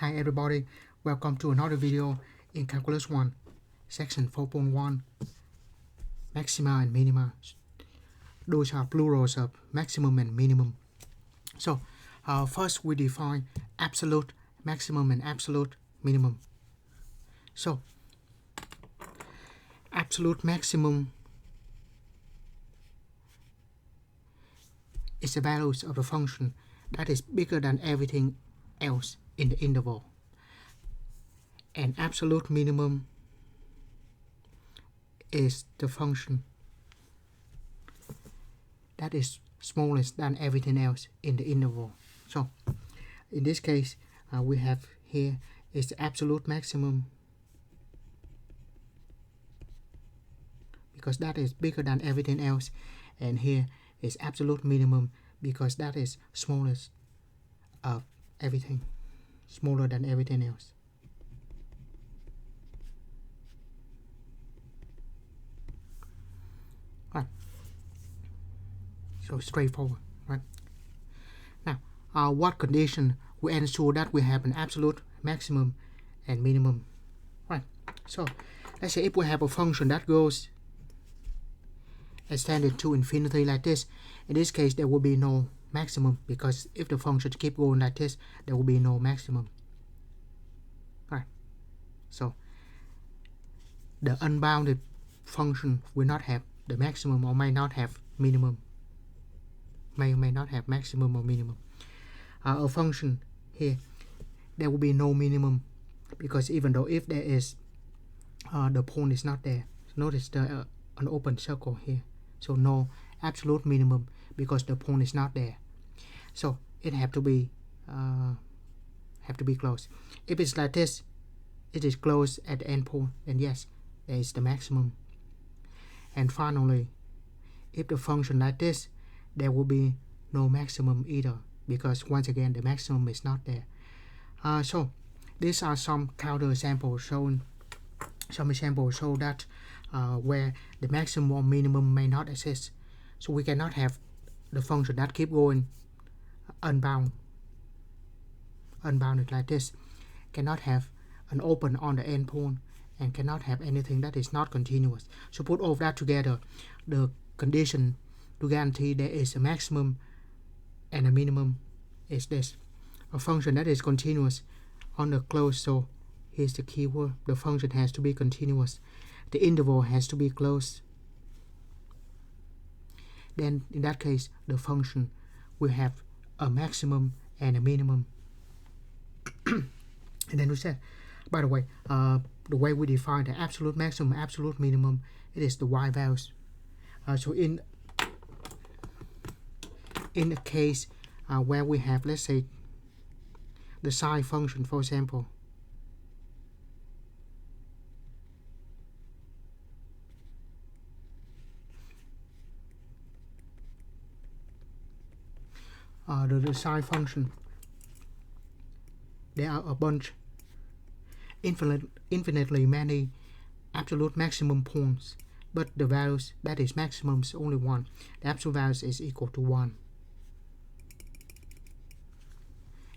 Hi everybody, welcome to another video in Calculus 1, section 4.1, maxima and minima. Those are plurals of maximum and minimum. So first we define absolute maximum and absolute minimum. So absolute maximum is the values of the function that is bigger than everything else in the interval. And absolute minimum is the function that is smallest than everything else in the interval. So in this case we have here is the absolute maximum because that is bigger than everything else, and here is absolute minimum because that is smallest of everything, smaller than everything else. Right. So straightforward, right? Now, what condition will ensure that we have an absolute maximum and minimum, right? So let's say if we have a function that goes extended to infinity like this, in this case there will be no maximum, because if the function keep going like this, there will be no maximum, right? So the unbounded function will not have the maximum or may not have minimum, may or may not have maximum or minimum. A function here, there will be no minimum, because even though if there is the point is not there, notice the an open circle here, so no absolute minimum because the point is not there, so it have to be close. If it's like this, it is close at the endpoint, then yes, there is the maximum. And finally, if the function like this, there will be no maximum either, because once again the maximum is not there. So these are some counter examples shown. Some examples show that where the maximum or minimum may not exist. So we cannot have the function that keep going unbounded like this, cannot have an open on the endpoint, and cannot have anything that is not continuous. So put all of that together, the condition to guarantee there is a maximum and a minimum is this: a function that is continuous on the closed. So here's the key word: the function has to be continuous, the interval has to be closed. Then in that case the function will have a maximum and a minimum. And then we said, by the way, the way we define the absolute maximum, absolute minimum, it is the y values. So in the case where we have, let's say, the sine function, for example, the sine function, there are a bunch, infinitely many absolute maximum points, but the values that is maximum is only one. The absolute values is equal to 1,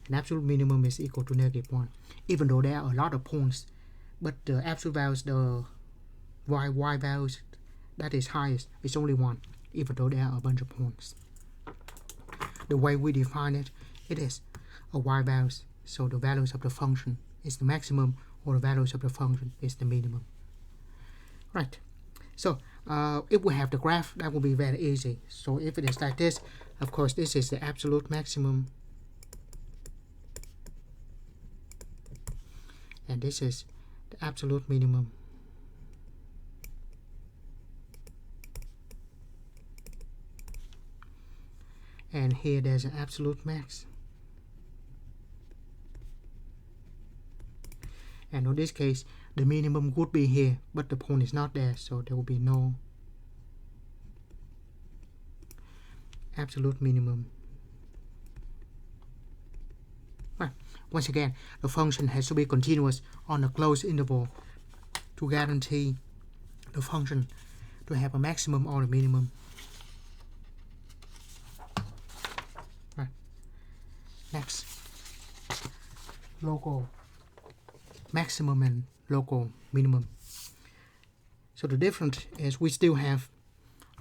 and absolute minimum is equal to -1. Even though there are a lot of points, but the absolute values, the y values that is highest, is only 1, even though there are a bunch of points. The way we define it, it is a y values, so the values of the function is the maximum, or the values of the function is the minimum. Right. So if we have the graph, that will be very easy. So if it is like this, of course this is the absolute maximum, and this is the absolute minimum. And here there's an absolute max. And in this case, the minimum would be here, but the point is not there, so there will be no absolute minimum. Right. Once again, the function has to be continuous on a closed interval to guarantee the function to have a maximum or a minimum. Right. Next. local maximum and local minimum. So the difference is we still have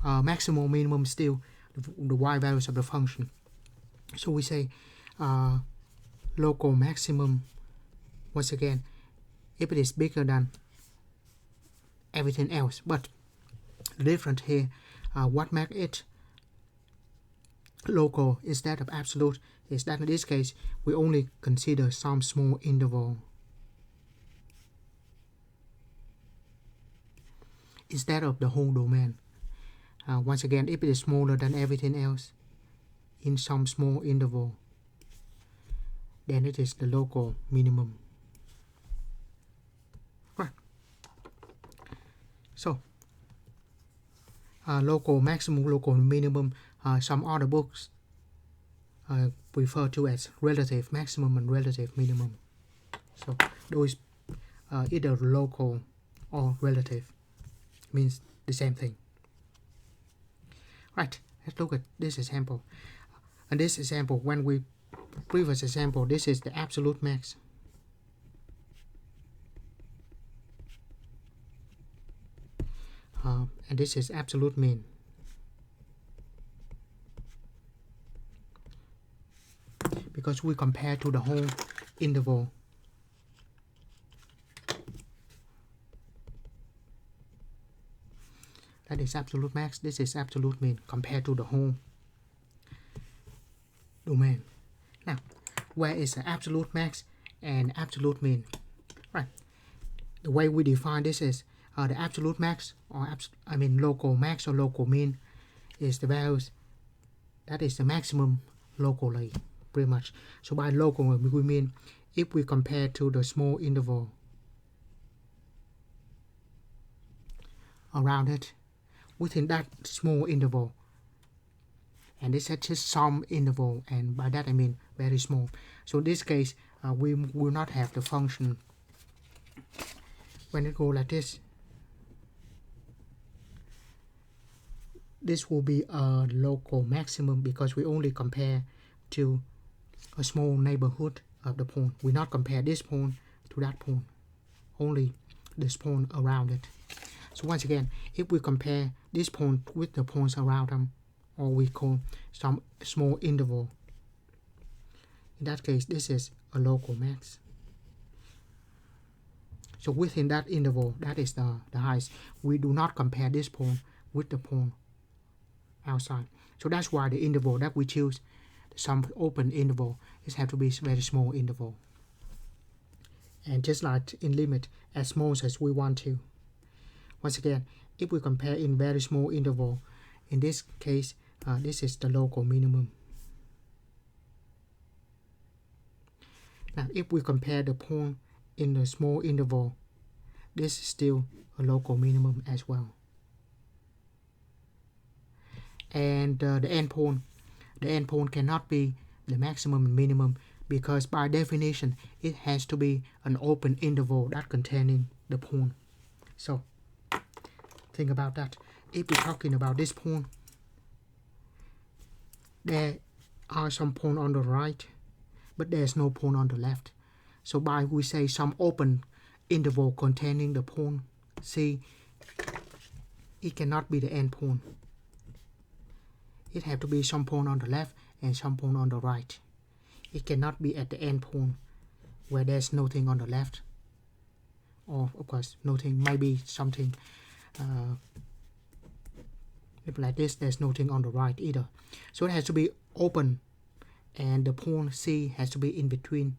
maximum, minimum, still the y values of the function. So we say local maximum, once again, if it is bigger than everything else. But the difference here, what makes it local instead of absolute is that in this case we only consider some small interval instead of the whole domain. Once again, if it is smaller than everything else in some small interval, then it is the local minimum. Right. So local maximum, local minimum, some other books refer to as relative maximum and relative minimum. So those either local or relative means the same thing. Right, let's look at this example. And this example, when we previous example, this is the absolute max. And this is absolute mean. Because we compare to the whole interval. That is absolute max, this is absolute mean compared to the whole domain. Now, where is the absolute max and absolute mean? Right. The way we define this is the absolute max, or local max or local mean, is the values that is the maximum locally, pretty much. So by local we mean if we compare to the small interval around it, within that small interval, and this is just some interval, and by that I mean very small. So in this case we will not have the function when it goes like this. This will be a local maximum because we only compare to a small neighborhood of the point. We not compare this point to that point, only this point around it. So once again, if we compare this point with the points around them, or we call some small interval, in that case this is a local max. So within that interval, that is the highest. We do not compare this point with the point outside. So that's why the interval that we choose, some open interval, is have to be very small interval. And just like in limit, as small as we want to. Once again, if we compare in very small interval, in this case, this is the local minimum. Now, if we compare the point in the small interval, this is still a local minimum as well. And the endpoint cannot be the maximum and minimum because by definition it has to be an open interval that containing the point. So think about that. If we're talking about this point, there are some point on the right, but there's no point on the left. So by we say some open interval containing the point C, it cannot be the endpoint. It have to be some point on the left and some point on the right. It cannot be at the endpoint where there's nothing on the left, or of course nothing, maybe something if like this, there's nothing on the right either. So it has to be open, and the point C has to be in between.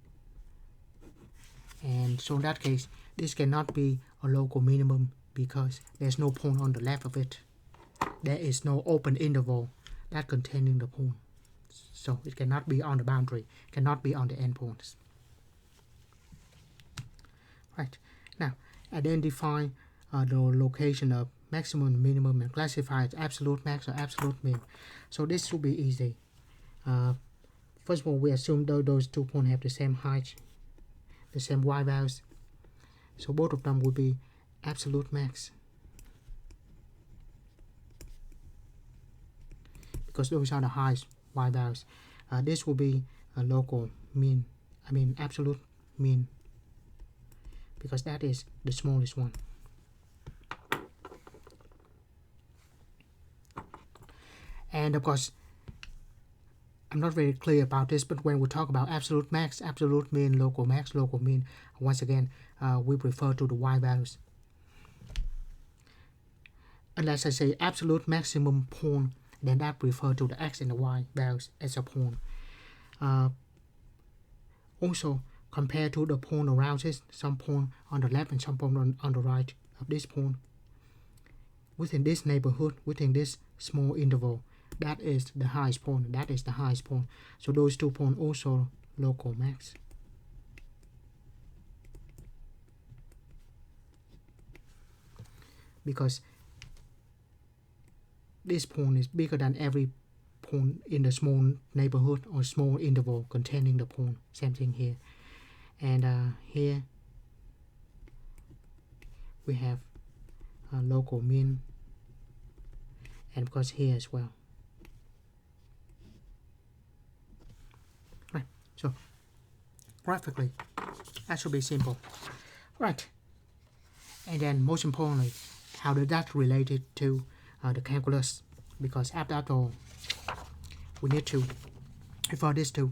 And so in that case, this cannot be a local minimum because there's no point on the left of it. There is no open interval that containing the point. So it cannot be on the boundary, cannot be on the endpoints. Right. Now, identify the location of maximum and minimum and classify it absolute max or absolute min. So this should be easy. First of all, we assume those 2 points have the same height, the same y values. So both of them will be absolute max, because those are the highest y values. This will be a local mean, absolute mean, because that is the smallest one. And of course, I'm not very clear about this, but when we talk about absolute max, absolute mean, local max, local mean, once again, we refer to the y values. Unless I say absolute maximum point, then that refers to the x and the y values as a point. Also, compared to the point around it, some point on the left and some point on the right of this point, within this neighborhood, within this small interval, that is the highest point, that is the highest point. So those 2 points also local max. Because this point is bigger than every point in the small neighborhood or small interval containing the point. Same thing here. And here we have local mean, and of course here as well. Right, so graphically that should be simple. Right, and then most importantly, how does that related to the calculus? Because after all, we need to refer this to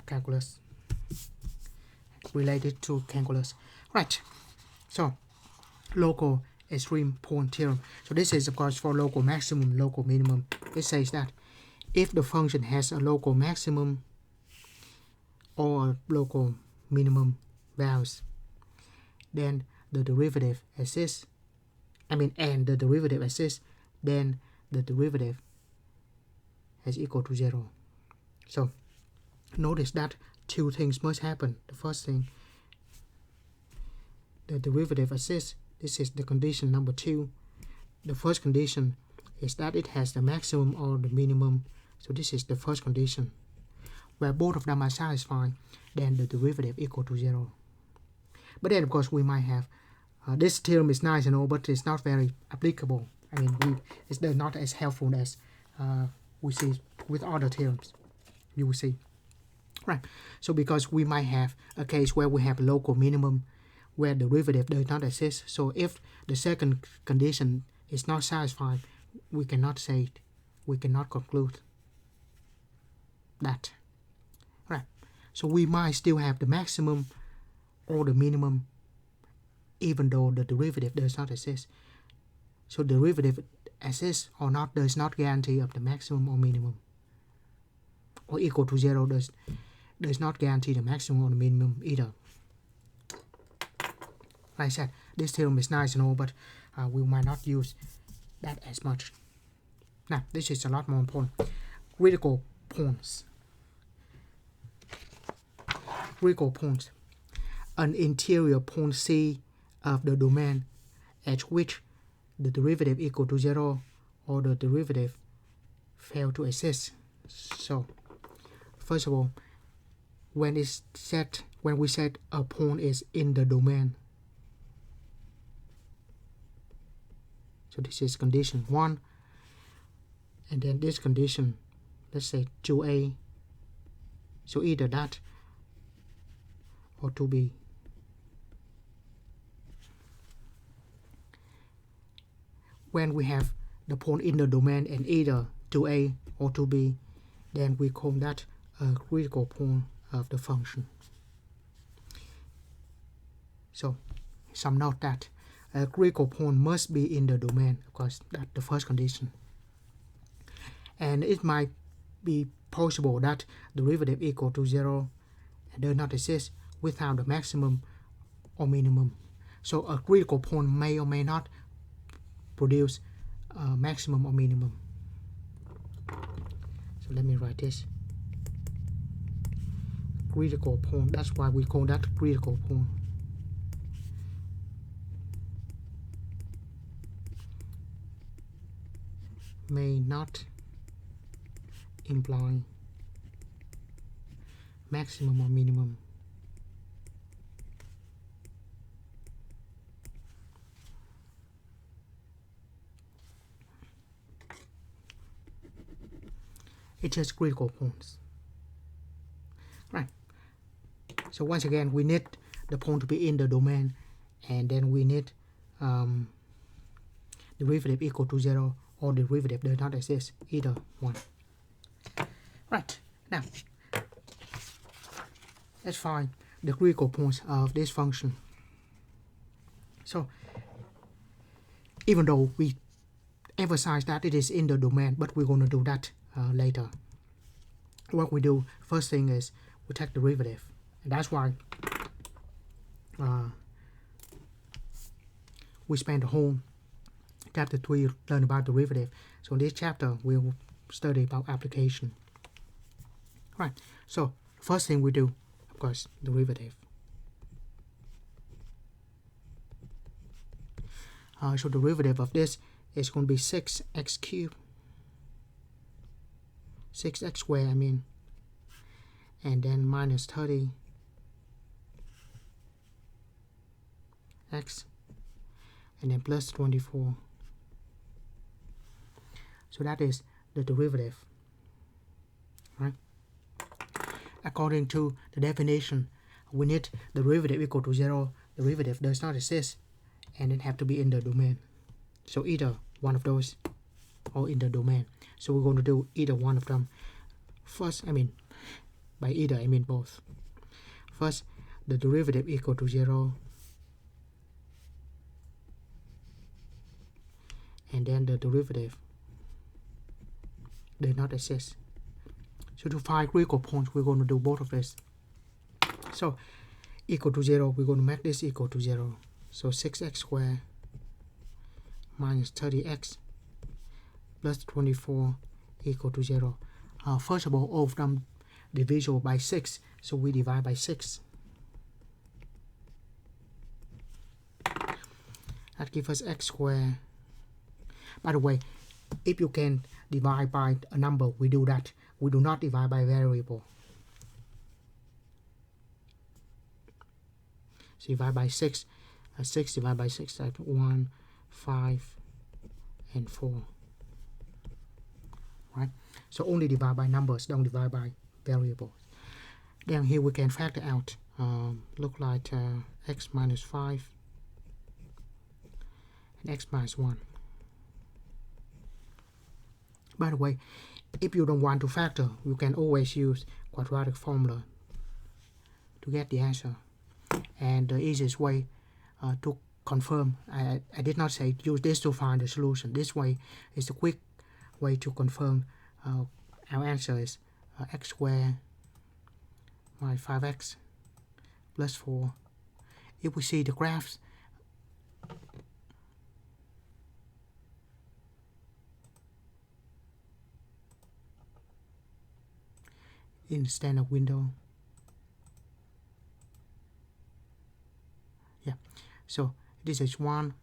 calculus, related to calculus. Right, so local extreme point theorem. So this is of course for local maximum, local minimum. It says that if the function has a local maximum or a local minimum values, then the derivative exists. And the derivative exists, then the derivative is equal to 0. So notice that 2 things must happen. The first thing, the derivative exists. This is the condition number 2. The first condition is that it has the maximum or the minimum. So this is the first condition. Where both of them are satisfied, then the derivative equal to 0. But then of course we might have this theorem is nice and all, but it's not very applicable. It's not as helpful as we see with other theorems. You will see. Right. So because we might have a case where we have a local minimum where the derivative does not exist. So if the second condition is not satisfied, we cannot say it. We cannot conclude that. Right. So we might still have the maximum or the minimum even though the derivative does not exist. So derivative exists or not does not guarantee of the maximum or minimum. Or equal to 0 does not guarantee the maximum or the minimum either. Like I said, this theorem is nice and all, but we might not use that as much. Now, this is a lot more important. Critical points. Critical points. An interior point C of the domain at which the derivative equal to 0 or the derivative fail to exist. So, first of all, when we set a point is in the domain. So this is condition 1, and then this condition, let's say 2a. So either that or 2b. When we have the point in the domain and either 2a or 2b, then we call that a critical point of the function. So some note that a critical point must be in the domain, of course, that's the first condition. And it might be possible that derivative equal to 0 and does not exist without the maximum or minimum. So a critical point may or may not produce a maximum or minimum. So let me write this. Critical point, that's why we call that critical point. May not imply maximum or minimum. It's just critical points. Right. So once again, we need the point to be in the domain, and then we need derivative equal to 0 or derivative does not exist, either one. Right, now let's find the critical points of this function. So even though we emphasize that it is in the domain, but we're going to do that later. What we do, first thing is we take derivative, and that's why we spend the whole chapter 3 learn about derivative. So in this chapter we'll study about application. Right, so first thing we do, of course, derivative. So derivative of this is going to be 6x cubed, 6x squared, and then minus 30 x, and then plus 24. So that is the derivative, right? According to the definition, we need the derivative equal to 0, derivative does not exist, and it have to be in the domain. So either one of those or in the domain. So we're going to do either one of them. First, by either I mean both. First, the derivative equal to 0, and then the derivative does not exist. So to find critical points, we're going to do both of this. So equal to 0, we're going to make this equal to 0. So 6x squared minus 30x plus 24 equal to 0. First of all of them divisible by 6, so we divide by 6. That gives us x squared. By the way, if you can divide by a number, we do that. We do not divide by variable. So divide by 6. 6 divided by 6, that's 1, 5, and 4. Right? So only divide by numbers, don't divide by variables. Then here we can factor out. Look like x minus 5 and x minus 1. By the way, if you don't want to factor, you can always use quadratic formula to get the answer. And the easiest way to confirm, I did not say use this to find the solution. This way is the quick way to confirm our answer is x squared minus 5x plus 4. If we see the graphs, in the standard window. Yeah, so this is 1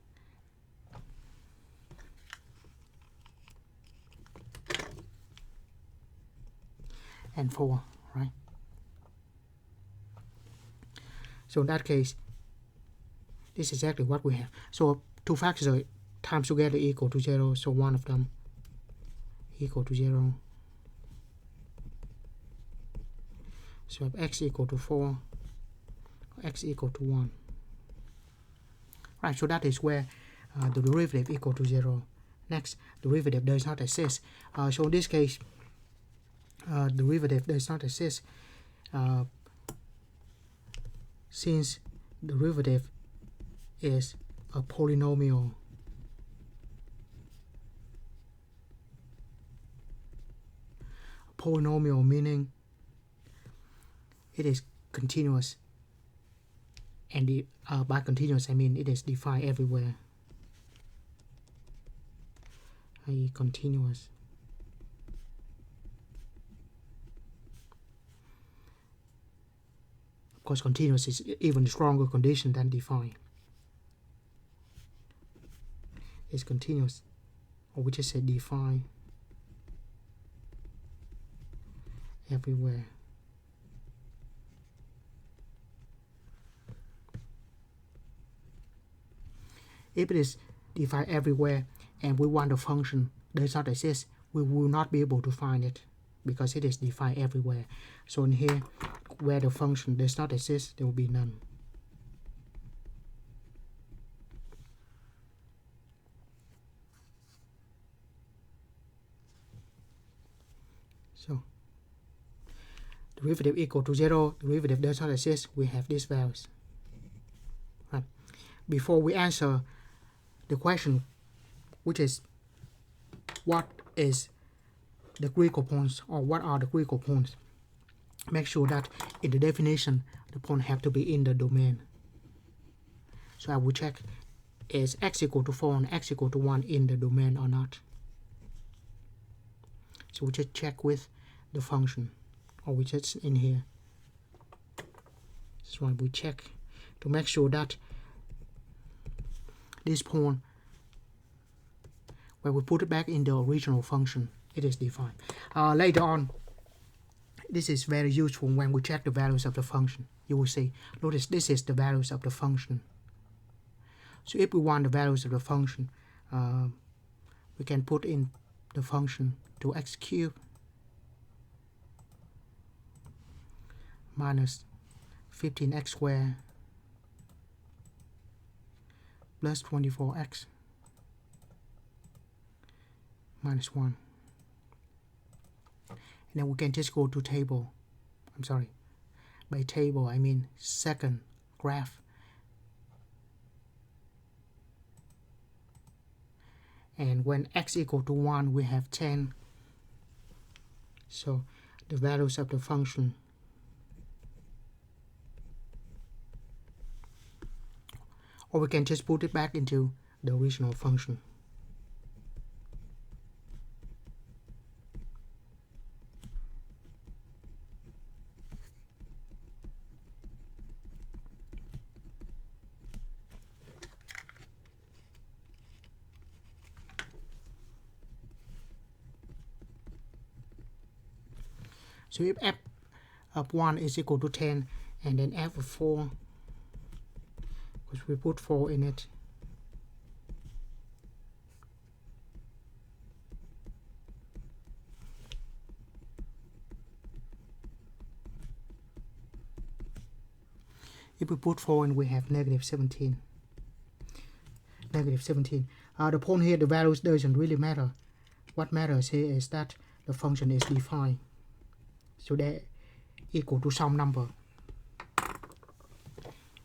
and 4, right? So in that case, this is exactly what we have. So two factors are times together equal to 0, so one of them equal to 0. So if x equal to 4, x equal to 1. Right, so that is where the derivative equal to 0. Next, derivative does not exist. So in this case, derivative does not exist since derivative is a polynomial. Polynomial meaning it is continuous, and by continuous I mean it is defined everywhere, i.e. continuous. Of course, continuous is even stronger condition than defined. It's continuous, or we just say defined everywhere. If it is defined everywhere and we want the function does not exist, we will not be able to find it because it is defined everywhere. So in here where the function does not exist, there will be none. So derivative equal to 0, derivative does not exist, we have these values. Right. Before we answer the question, which is what is the critical points, or what are the critical points, make sure that in the definition the point have to be in the domain. So I will check is x equal to 4 and x equal to 1 in the domain or not. So we just check with the function, or we just in here. That's why we check to make sure that this point, when we put it back in the original function, it is defined. Later on, this is very useful when we check the values of the function. You will see, notice this is the values of the function. So if we want the values of the function, we can put in the function to x cubed minus 15x squared plus 24x minus 1. And then we can just go to table. I'm sorry. By table, I mean second graph. And when x equal to 1, we have 10. So the values of the function or we can just put it back into the original function. So if f of 1 is equal to 10, and then f of 4, because we put 4 in it, if we put 4 in, we have negative 17. Negative 17. The point here, the values doesn't really matter. What matters here is that the function is defined. So they equal to some number.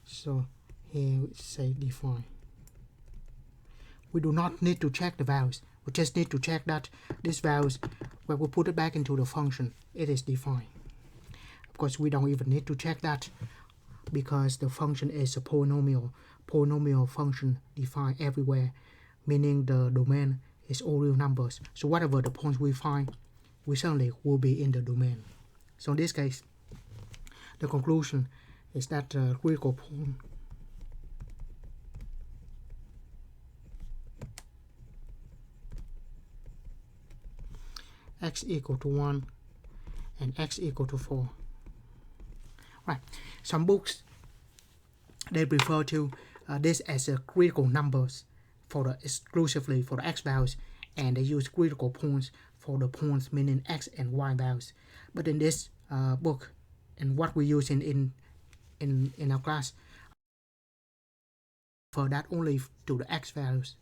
So here we say define. We do not need to check the values. We just need to check that these values, when we put it back into the function, it is defined. Of course, we don't even need to check that because the function is a polynomial. Polynomial function defined everywhere, meaning the domain is all real numbers. So whatever the points we find, we certainly will be in the domain. So in this case, the conclusion is that the critical point x equal to 1 and x equal to 4. Right. Some books, they refer to this as a critical numbers for the exclusively for the x values, and they use critical points for the points meaning x and y values. But in this book, and what we use in our class, for that only to the x values,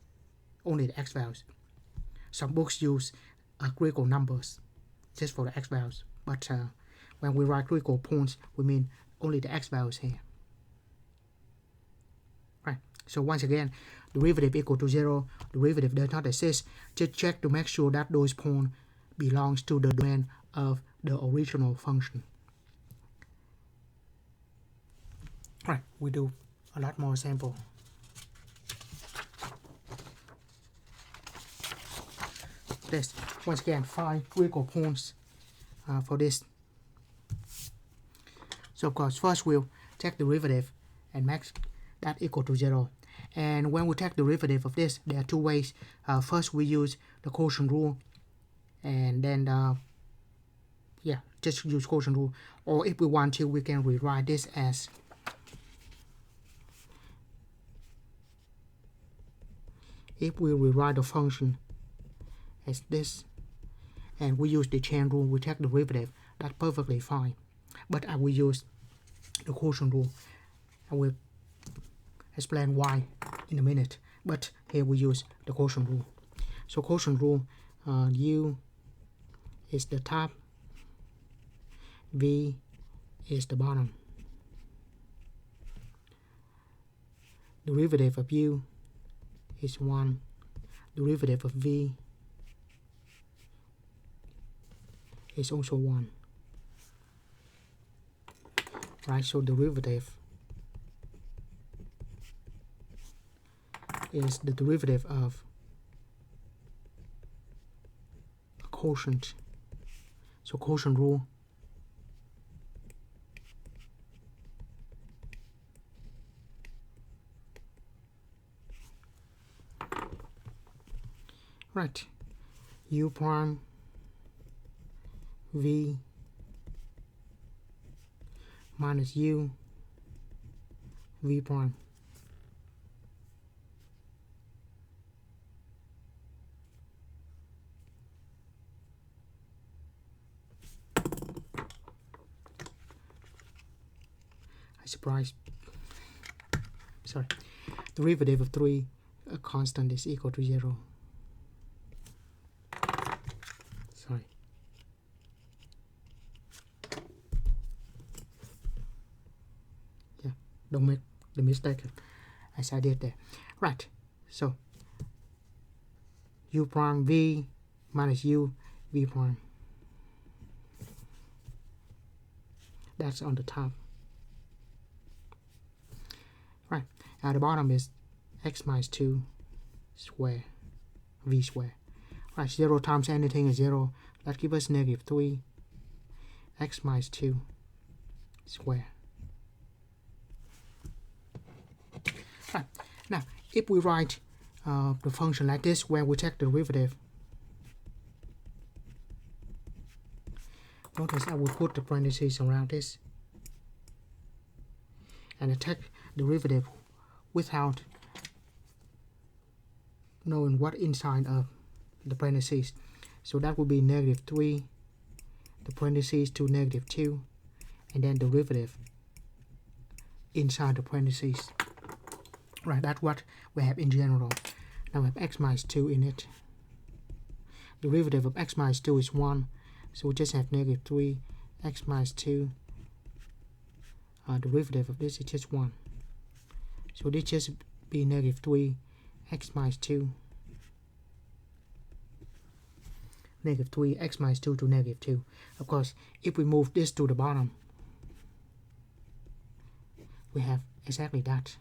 only the x values. Some books use critical numbers just for the x values, but when we write critical points, we mean only the x values here. Right. So once again, derivative equal to 0, derivative does not exist. Just check to make sure that those points belongs to the domain of the original function. Right. We do a lot more example. This once again, find critical points for this. So of course, first we'll take derivative and make that equal to 0. And when we take derivative of this, there are two ways. First, we use the quotient rule, and then just use quotient rule. Or if we want to, we can rewrite this as if we rewrite the function as this, and we use the chain rule, we take derivative, that's perfectly fine. but I will use the quotient rule. I will explain why in a minute, but here we use the quotient rule. So quotient rule, U is the top, V is the bottom. Derivative of U is 1. Derivative of V is also 1. Right, so derivative is the derivative of a quotient. So quotient rule right, U prime V minus U V prime. Sorry, derivative of 3 a constant is equal to 0. Sorry. Yeah, don't make the mistake as I did there. Right, so U prime V minus U V prime. That's on the top. Right, at the bottom is x minus 2 square V square. Right, 0 times anything is 0. That gives us negative 3 x minus 2 square. Right, now if we write the function like this, where we take the derivative, notice I will put the parentheses around this and I take derivative without knowing what inside of the parentheses. So that will be negative 3, the parentheses to negative 2, and then derivative inside the parentheses. Right, that's what we have in general. Now we have x minus 2 in it. Derivative of x minus 2 is 1, so we just have negative 3 x minus 2. Derivative of this is just 1. So this just be negative 3 x minus 2. Negative 3 x minus 2 to negative 2. Of course, if we move this to the bottom, we have exactly that.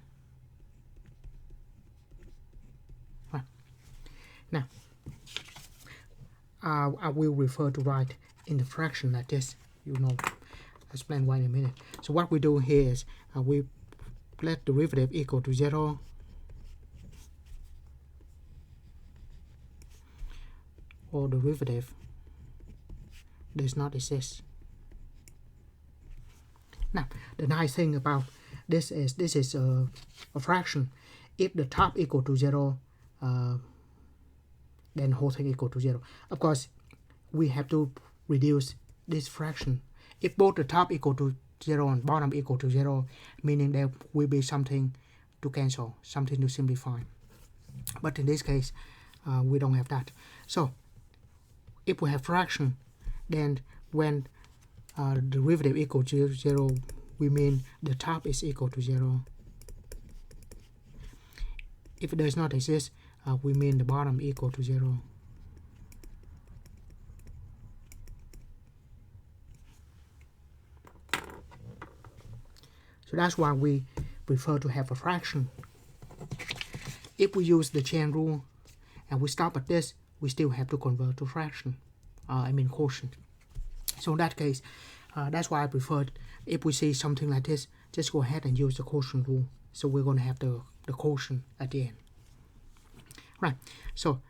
Right. Now, I will refer to write in the fraction like this. You know, I'll explain why in a minute. So what we do here is we let derivative equal to 0. Or derivative does not exist. Now, the nice thing about this is a fraction. If the top equal to 0, then the whole thing equal to 0. Of course, we have to reduce this fraction. If both the top equal to 0 and bottom equal to 0, meaning there will be something to cancel, something to simplify. But in this case, we don't have that. So if we have fraction, then when the derivative equal to 0, we mean the top is equal to 0. If it does not exist, we mean the bottom equal to 0. So that's why we prefer to have a fraction. If we use the chain rule and we stop at this, we still have to convert to fraction, quotient. So in that case, that's why I prefer, if we see something like this, just go ahead and use the quotient rule. So we're going to have the quotient at the end. Right, so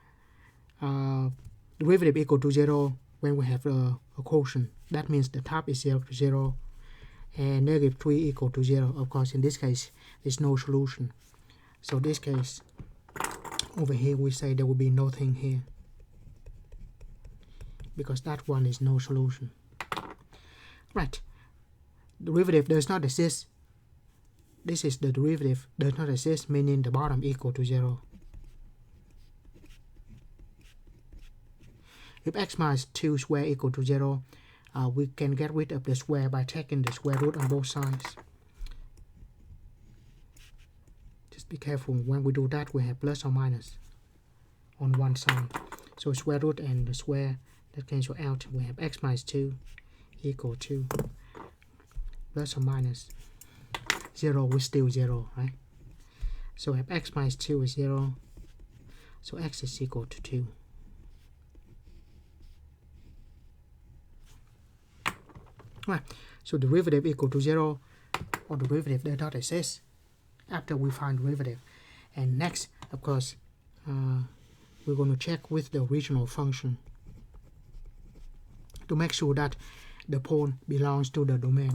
derivative equal to 0 when we have a quotient. That means the top is 0 to 0, and negative 3 equal to 0. Of course, in this case, there's no solution. So this case, over here, we say there will be nothing here, because that one is no solution. Right, derivative does not exist. This is the derivative does not exist, meaning the bottom equal to 0. If x minus 2 square equal to 0, we can get rid of the square by taking the square root on both sides. Just be careful when we do that, we have plus or minus on one side. So square root and the square that cancel out. We have x minus 2 equal to plus or minus 0 is still 0, right? So we have x minus 2 is 0. So x is equal to 2. Right. So derivative equal to 0 or derivative does not exist after we find derivative. And next, of course, we're going to check with the original function to make sure that the pole belongs to the domain.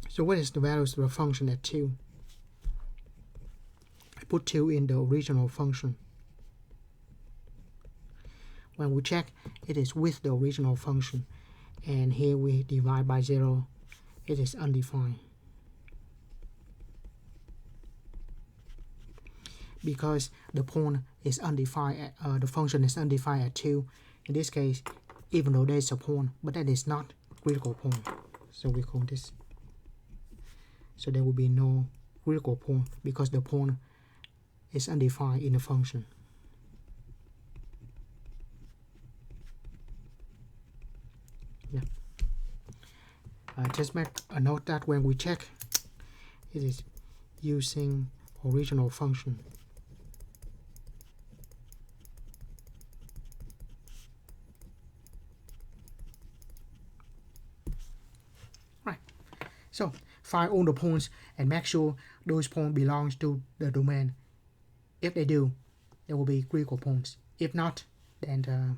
So what is the values of the function at 2? I put 2 in the original function. When we check, it is with the original function. And here we divide by 0. It is undefined. Because the point is undefined, the function is undefined at 2. In this case, even though there is a point, but that is not critical point. So we call this. So there will be no critical point because the point is undefined in the function. Yeah. Just make a note that when we check, it is using original function. Right. So find all the points and make sure those points belong to the domain. If they do, there will be critical points. If not, then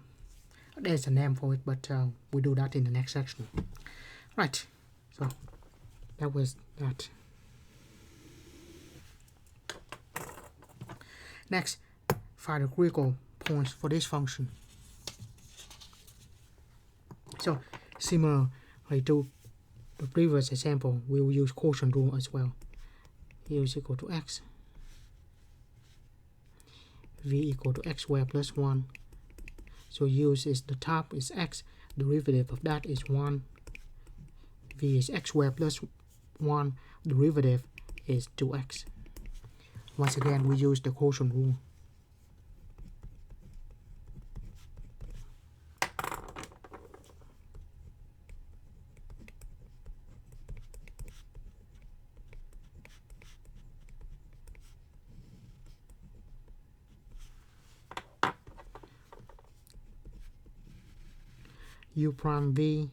there's a name for it, but we'll do that in the next section. Right, so that was that. Next, find the critical points for this function. So similarly to the previous example, we will use quotient rule as well. U is equal to x, v equal to x squared plus 1. So u is the top is x, derivative of that is 1. V is x squared plus 1, derivative is 2x. Once again, we use the quotient rule. U prime v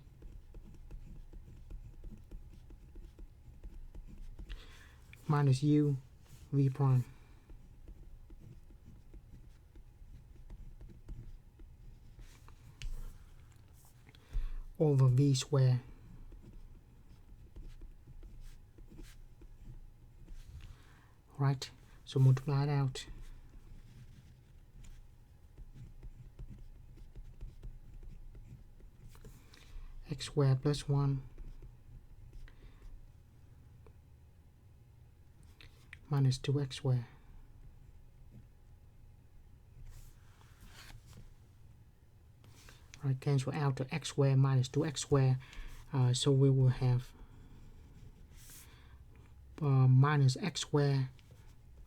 minus u v prime over v squared right, so multiply it out. X squared plus 1 minus 2x squared. Right, cancel out the x squared minus 2x squared. So we will have minus x squared,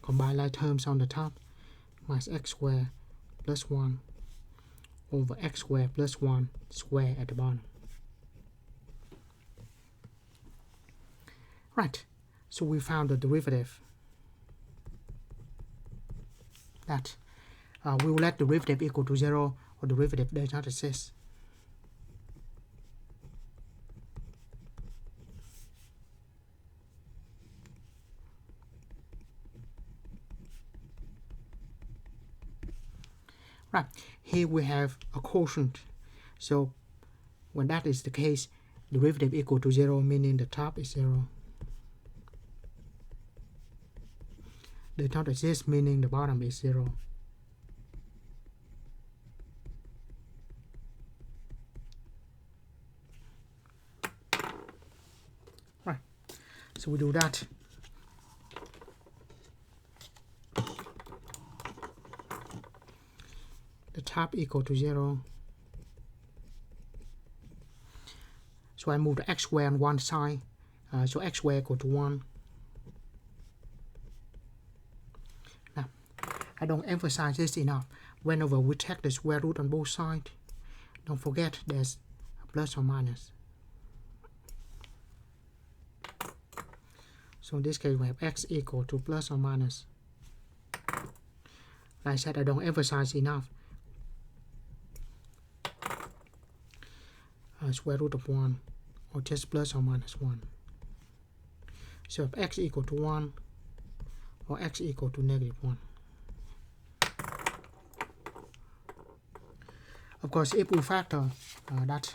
combine like terms on the top, minus x squared plus 1 over x squared plus 1 square at the bottom. Right, so we found the derivative. That we will let derivative equal to 0 or derivative does not exist. Right, here we have a quotient. So when that is the case, derivative equal to 0, meaning the top is 0. Does not exist, meaning the bottom is 0. So we do that. The top equal to 0. So I move the x squared on one side. So x squared equal to 1. Now, I don't emphasize this enough. Whenever we take the square root on both sides, don't forget there's a plus or minus. So in this case, we have x equal to plus or minus. Like I said, I don't emphasize enough. Square root of 1, or just plus or minus 1. So if x equal to 1, or x equal to negative 1. Of course, if we factor, that's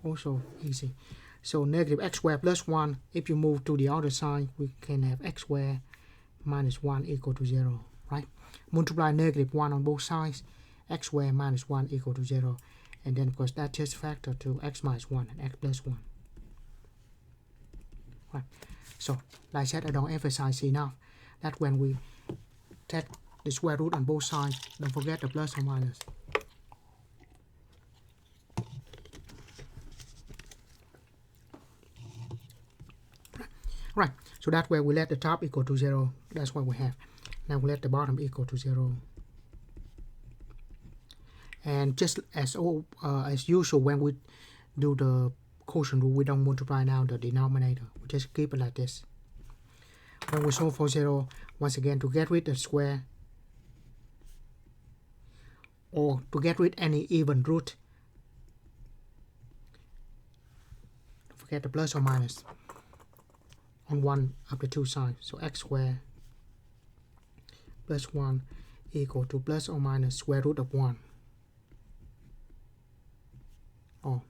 also easy. So negative x squared plus 1, if you move to the other side, we can have x squared minus 1 equal to 0, right? Multiply negative 1 on both sides, x squared minus 1 equal to 0. And then, of course, that just factor to x minus 1 and x plus 1. Right. So, like I said, I don't emphasize enough that when we take the square root on both sides, don't forget the plus or minus. Right. So that way we let the top equal to 0. That's what we have. Now we let the bottom equal to 0. And just as usual, when we do the quotient rule, we don't multiply now the denominator. We just keep it like this. When we solve for 0, once again, to get rid of the square, or to get rid any even root, don't forget the plus or minus on one of the two sides. So x squared plus 1 equal to plus or minus square root of 1. Oh,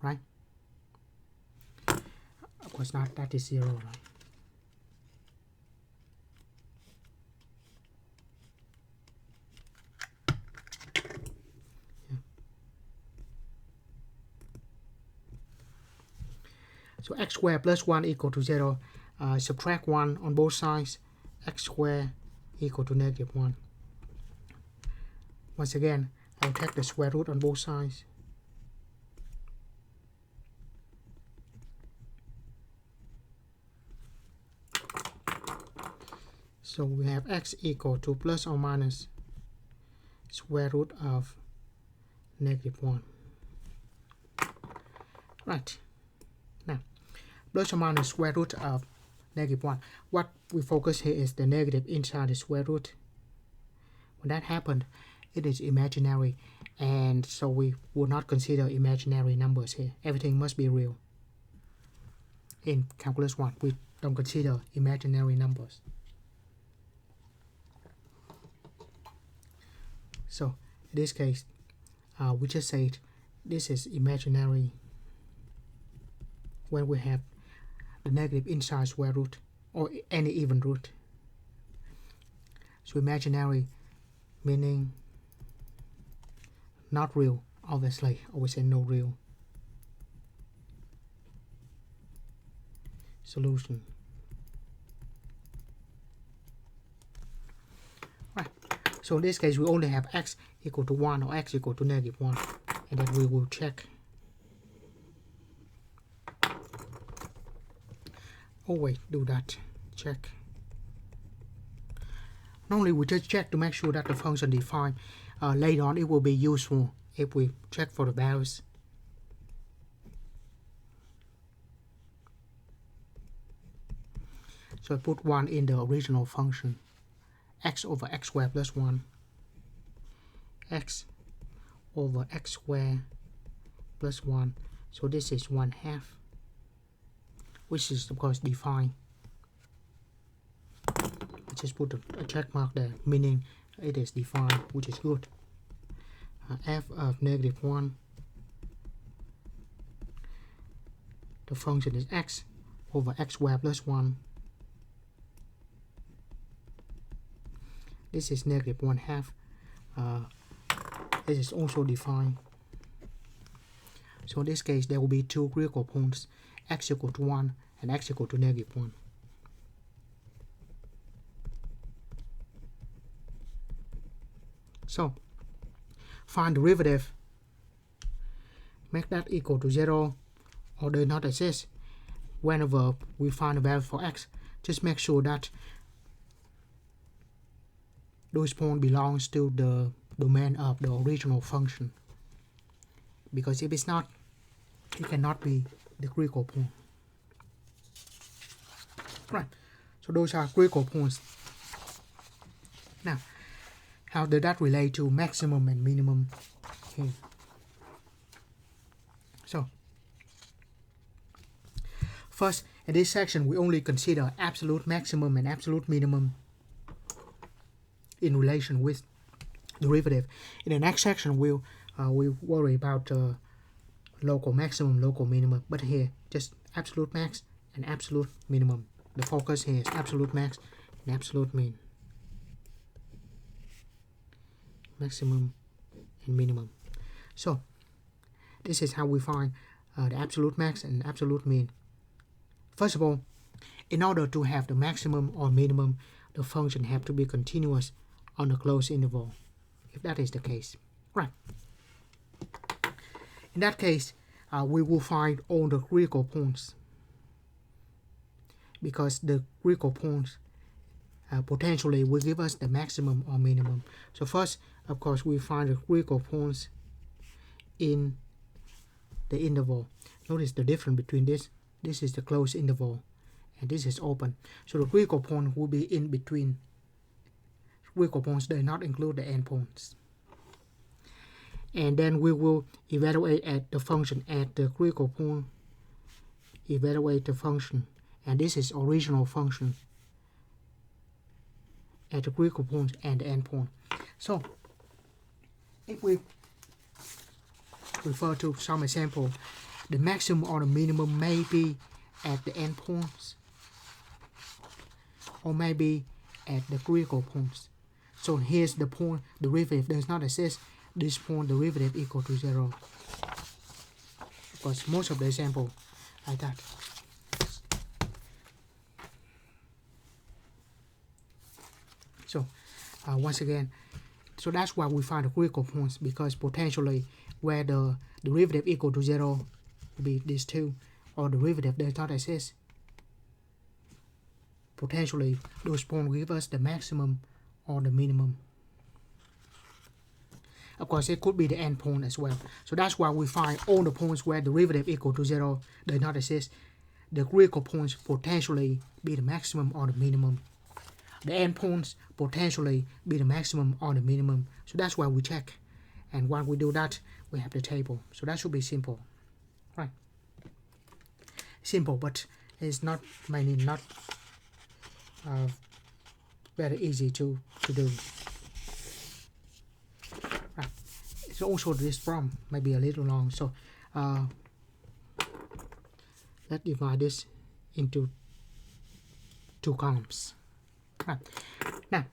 right? Of course not, that is 0, right? Yeah. So x squared plus 1 equal to 0. Subtract 1 on both sides. X squared equal to negative 1. Once again, I'll take the square root on both sides. So we have x equal to plus or minus square root of negative 1. Right. Now, plus or minus square root of negative 1. What we focus here is the negative inside the square root. When that happened, it is imaginary, and so we will not consider imaginary numbers here. Everything must be real. In calculus 1, we don't consider imaginary numbers. So in this case, we just said this is imaginary when we have the negative inside square root or any even root. So imaginary meaning not real, obviously. Always say no real. Solution. Right. So in this case, we only have x equal to 1 or x equal to negative 1. And then we will check. Always do that. Check. Normally we just check to make sure that the function defined. Later on it will be useful if we check for the values. So I put 1 in the original function. X over x squared plus 1. X over x squared plus 1. So this is 1/2. Which is of course defined. I just put a check mark there, meaning it is defined, which is good. F of negative 1. The function is x over x squared plus 1. This is negative 1/2. This is also defined. So in this case, there will be two critical points, x equal to 1 and x equal to -1. So find derivative, make that equal to 0 or does not exist. Whenever we find a value for x, just make sure that those points belongs to the domain of the original function. Because if it's not, it cannot be the critical point. Right. So those are critical points. Now, how does that relate to maximum and minimum here? So, first, in this section, we only consider absolute maximum and absolute minimum in relation with derivative. In the next section, we'll worry about local maximum, local minimum. But here, just absolute max and absolute minimum. The focus here is absolute max and absolute min. Maximum and minimum. So, this is how we find the absolute max and absolute min. First of all, in order to have the maximum or minimum, the function have to be continuous on a closed interval, if that is the case. Right. In that case, we will find all the critical points, because the critical points potentially will give us the maximum or minimum. So first, of course, we find the critical points in the interval. Notice the difference between this. This is the closed interval, and this is open. So the critical point will be in between. Critical points do not include the endpoints. And then we will evaluate at the function at the critical point. Evaluate the function, and this is original function at the critical point and the endpoint. So, if we refer to some example, the maximum or the minimum may be at the endpoints, or maybe at the critical points. So here's the point derivative does not exist. This point derivative equal to 0. Because most of the example like that. So once again, so that's why we find the critical points, because potentially where the derivative equal to 0 will be these two, or derivative does not exist. Potentially those points give us the maximum or the minimum. Of course, it could be the endpoint as well. So that's why we find all the points where derivative equal to 0 does not exist. The critical points potentially be the maximum or the minimum. The endpoints potentially be the maximum or the minimum. So that's why we check. And when we do that, we have the table. So that should be simple, right? Simple, but it's not maybe not very easy to do. Right. So also this problem might be a little long. So let's divide this into two columns. Right. Now,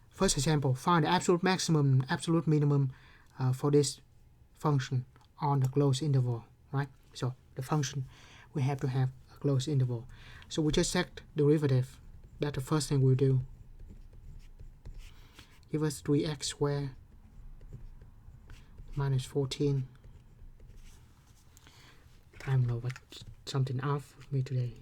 first example, find the absolute maximum, absolute minimum for this function on the closed interval, right? So the function, we have to have a closed interval. So we just check derivative. That's the first thing we do. Give us 3x squared minus 14. I don't know, but something off with me today.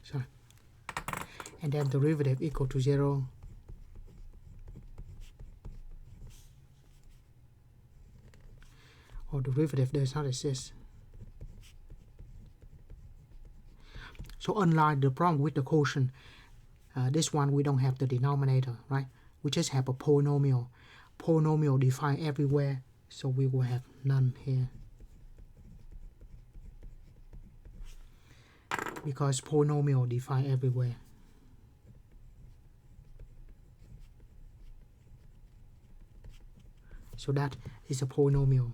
So, and then derivative equal to 0. Or derivative does not exist. So unlike the problem with the quotient, this one we don't have the denominator, right? We just have a polynomial. Polynomial defined everywhere, so we will have none here. Because polynomial defined everywhere. So that is a polynomial.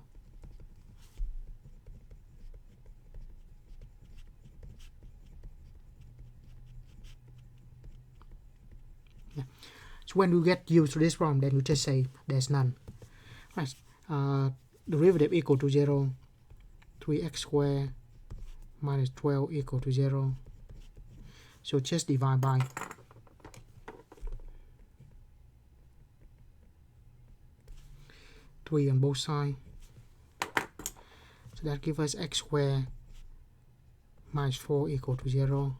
So when you get used to this problem, then you just say there's none. Right. Derivative equal to 0. 3x squared minus 12 equal to 0. So just divide by 3 on both sides. So that gives us x squared minus 4 equal to 0.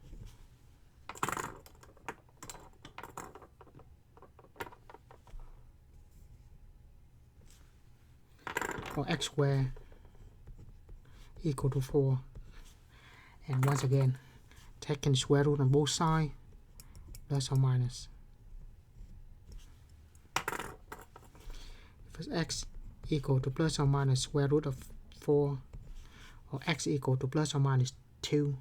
Or x squared equal to 4. And once again, taking square root on both sides, plus or minus. If x equal to plus or minus square root of 4, or x equal to plus or minus 2.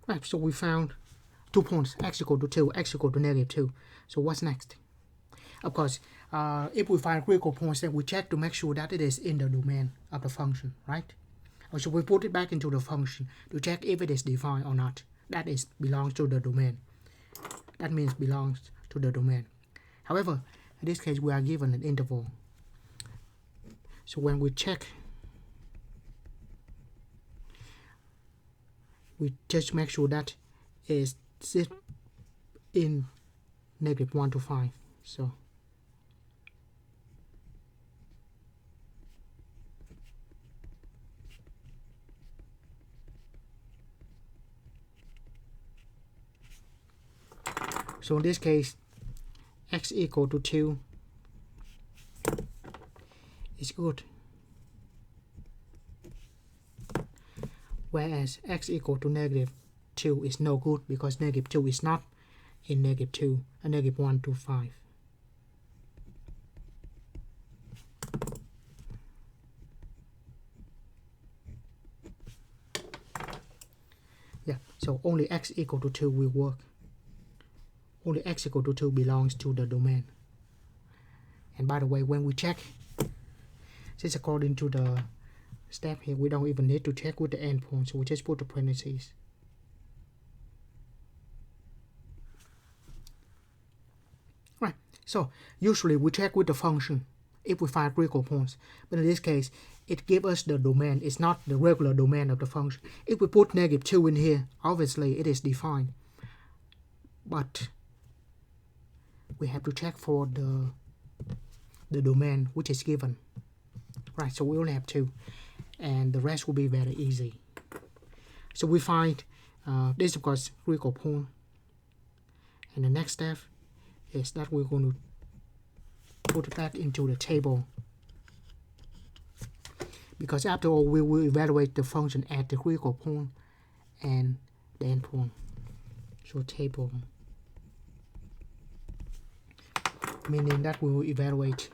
Right, so we found 2 points, x equal to 2, x equal to negative 2. So what's next? Of course, if we find critical points, then we check to make sure that it is in the domain of the function, right? Or so we put it back into the function to check if it is defined or not. That is belongs to the domain. That means belongs to the domain. However, in this case, we are given an interval. So when we check, we just make sure that is in negative 1 to 5. So in this case, x equal to 2 is good, whereas x equal to negative 2 is no good because negative 2 is not in negative 2 and negative 1 to 5. Yeah, so only x equal to 2 will work. Only x equal to 2 belongs to the domain. And by the way, when we check, since according to the step here, we don't even need to check with the endpoint, so we just put the parentheses. Right, so usually we check with the function if we find critical points, but in this case, it gives us the domain. It's not the regular domain of the function. If we put negative 2 in here, obviously it is defined, but we have to check for the domain which is given. Right, so we only have 2, and the rest will be very easy. So we find this, of course, critical point, and the next step is that we're going to put it back into the table, because after all, we will evaluate the function at the critical point and the endpoint. So table, meaning that we will evaluate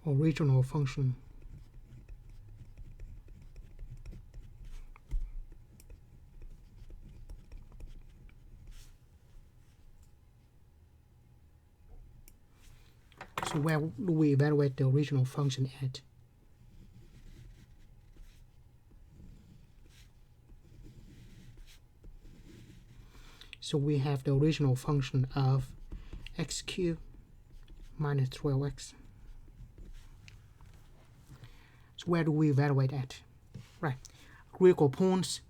original function so where do we evaluate the original function at? So we have the original function of x cubed minus 12x. So where do we evaluate at? Right, critical points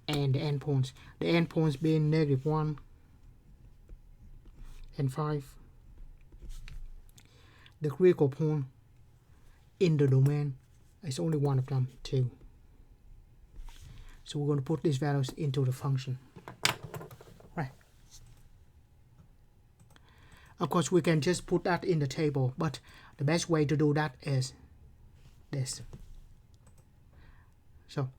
and the endpoints. The endpoints being negative 1 and 5. The critical point in the domain is only one of them, 2. So we're going to put these values into the function. Right. Of course, we can just put that in the table, but the best way to do that is this. So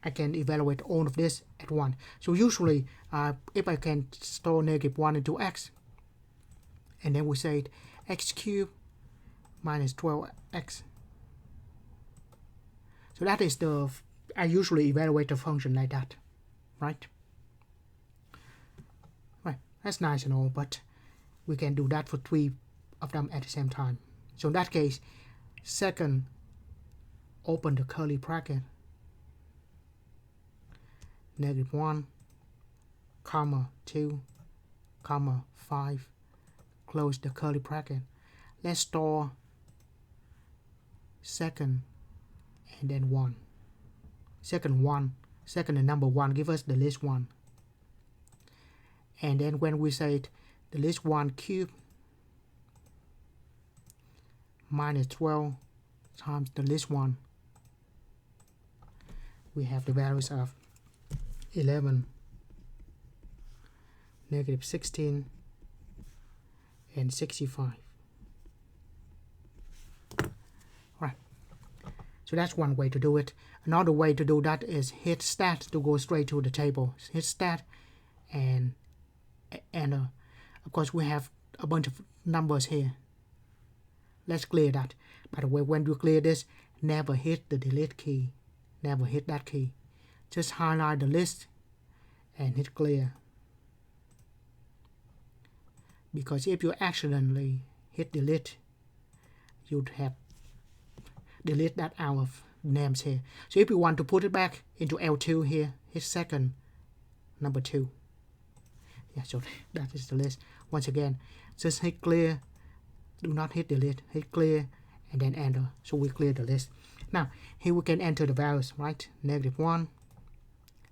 I can evaluate all of this at once. So usually, if I can store negative 1 into x, and then we say x cubed minus 12x. So that is I usually evaluate the function like that, right? That's nice and all, but we can do that for 3 of them at the same time. So in that case, second, open the curly bracket, -1, comma 2, comma 5, close the curly bracket. Let's store second and then 1. Second and number 1 give us the list 1. And then when we say it, the list 1 cube minus 12 times the list 1, we have the values of 11, -16, and 65. Right. So that's one way to do it. Another way to do that is hit stat to go straight to the table. Hit stat and enter. Of course, we have a bunch of numbers here. Let's clear that. By the way, when you clear this, never hit the delete key. Never hit that key. Just highlight the list and hit clear. Because if you accidentally hit delete, you'd have delete that out of names here. So if you want to put it back into L2 here, hit second, number 2. Yeah, so that is the list. Once again, just hit clear. Do not hit delete. Hit clear and then enter. So we clear the list. Now, here we can enter the values, right? -1,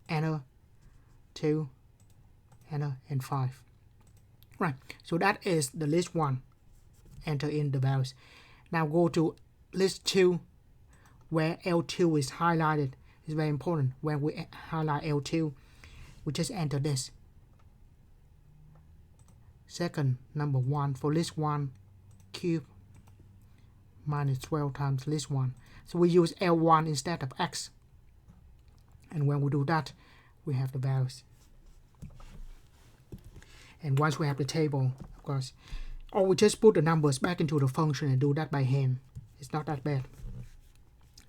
enter, 2, enter, and 5. Right, so that is the list 1. Enter in the values. Now go to list 2, where L2 is highlighted. It's very important. When we highlight L2, we just enter this. Second, number 1 for list 1, cube minus 12 times list 1. So we use L1 instead of X. And when we do that, we have the values. And once we have the table, of course, or we just put the numbers back into the function and do that by hand. It's not that bad.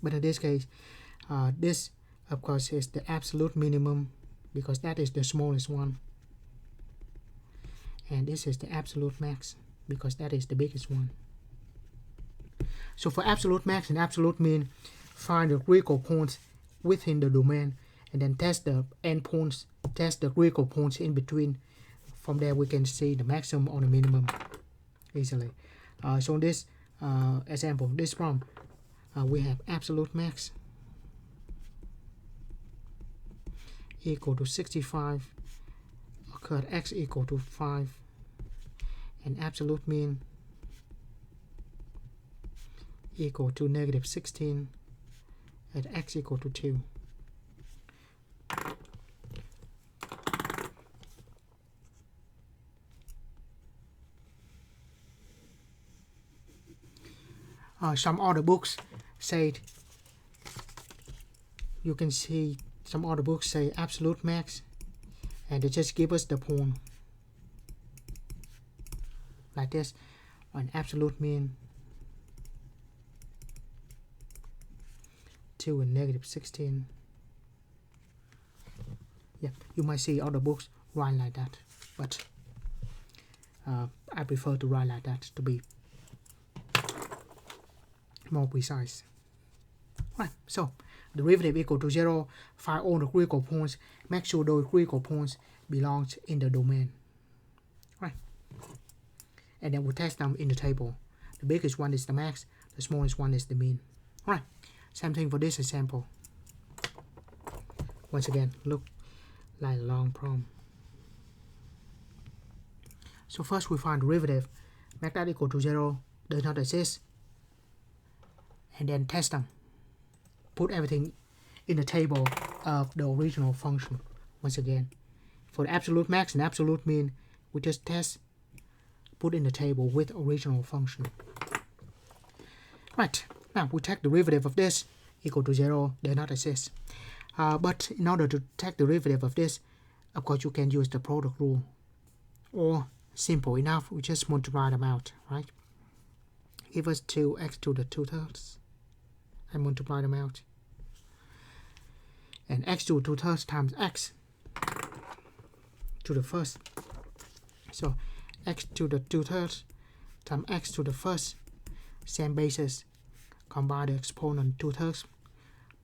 But in this case, this, of course, is the absolute minimum because that is the smallest one. And this is the absolute max because that is the biggest one. So for absolute max and absolute min, find the critical points within the domain and then test the endpoints, test the critical points in between. From there we can see the maximum or the minimum easily. So in this example, this problem, we have absolute max equal to 65, occurred x equal to 5, and absolute mean equal to -16 at x equal to 2. Some other books say, you can see some other books say absolute max and they just give us the point like this, an absolute mean 2 and -16. Yeah, you might see other books write like that, but I prefer to write like that to be more precise. Right, so derivative equal to 0, find all the critical points, make sure those critical points belongs in the domain. Right, and then we'll test them in the table. The biggest one is the max, the smallest one is the mean. Right, same thing for this example. Once again, look like a long problem. So first we find derivative, make that equal to 0, does not exist, and then test them. Put everything in the table of the original function. Once again, for the absolute max and absolute mean, we just test, put in the table with original function. Right, now we take derivative of this equal to 0, does not exist. But in order to take derivative of this, of course you can use the product rule, or simple enough, we just multiply them out, right? Give us 2x to the 2/3 and multiply them out. And x to the 2/3 times x to the first So x to the 2/3 times x to the first, same basis, combine the exponent 2/3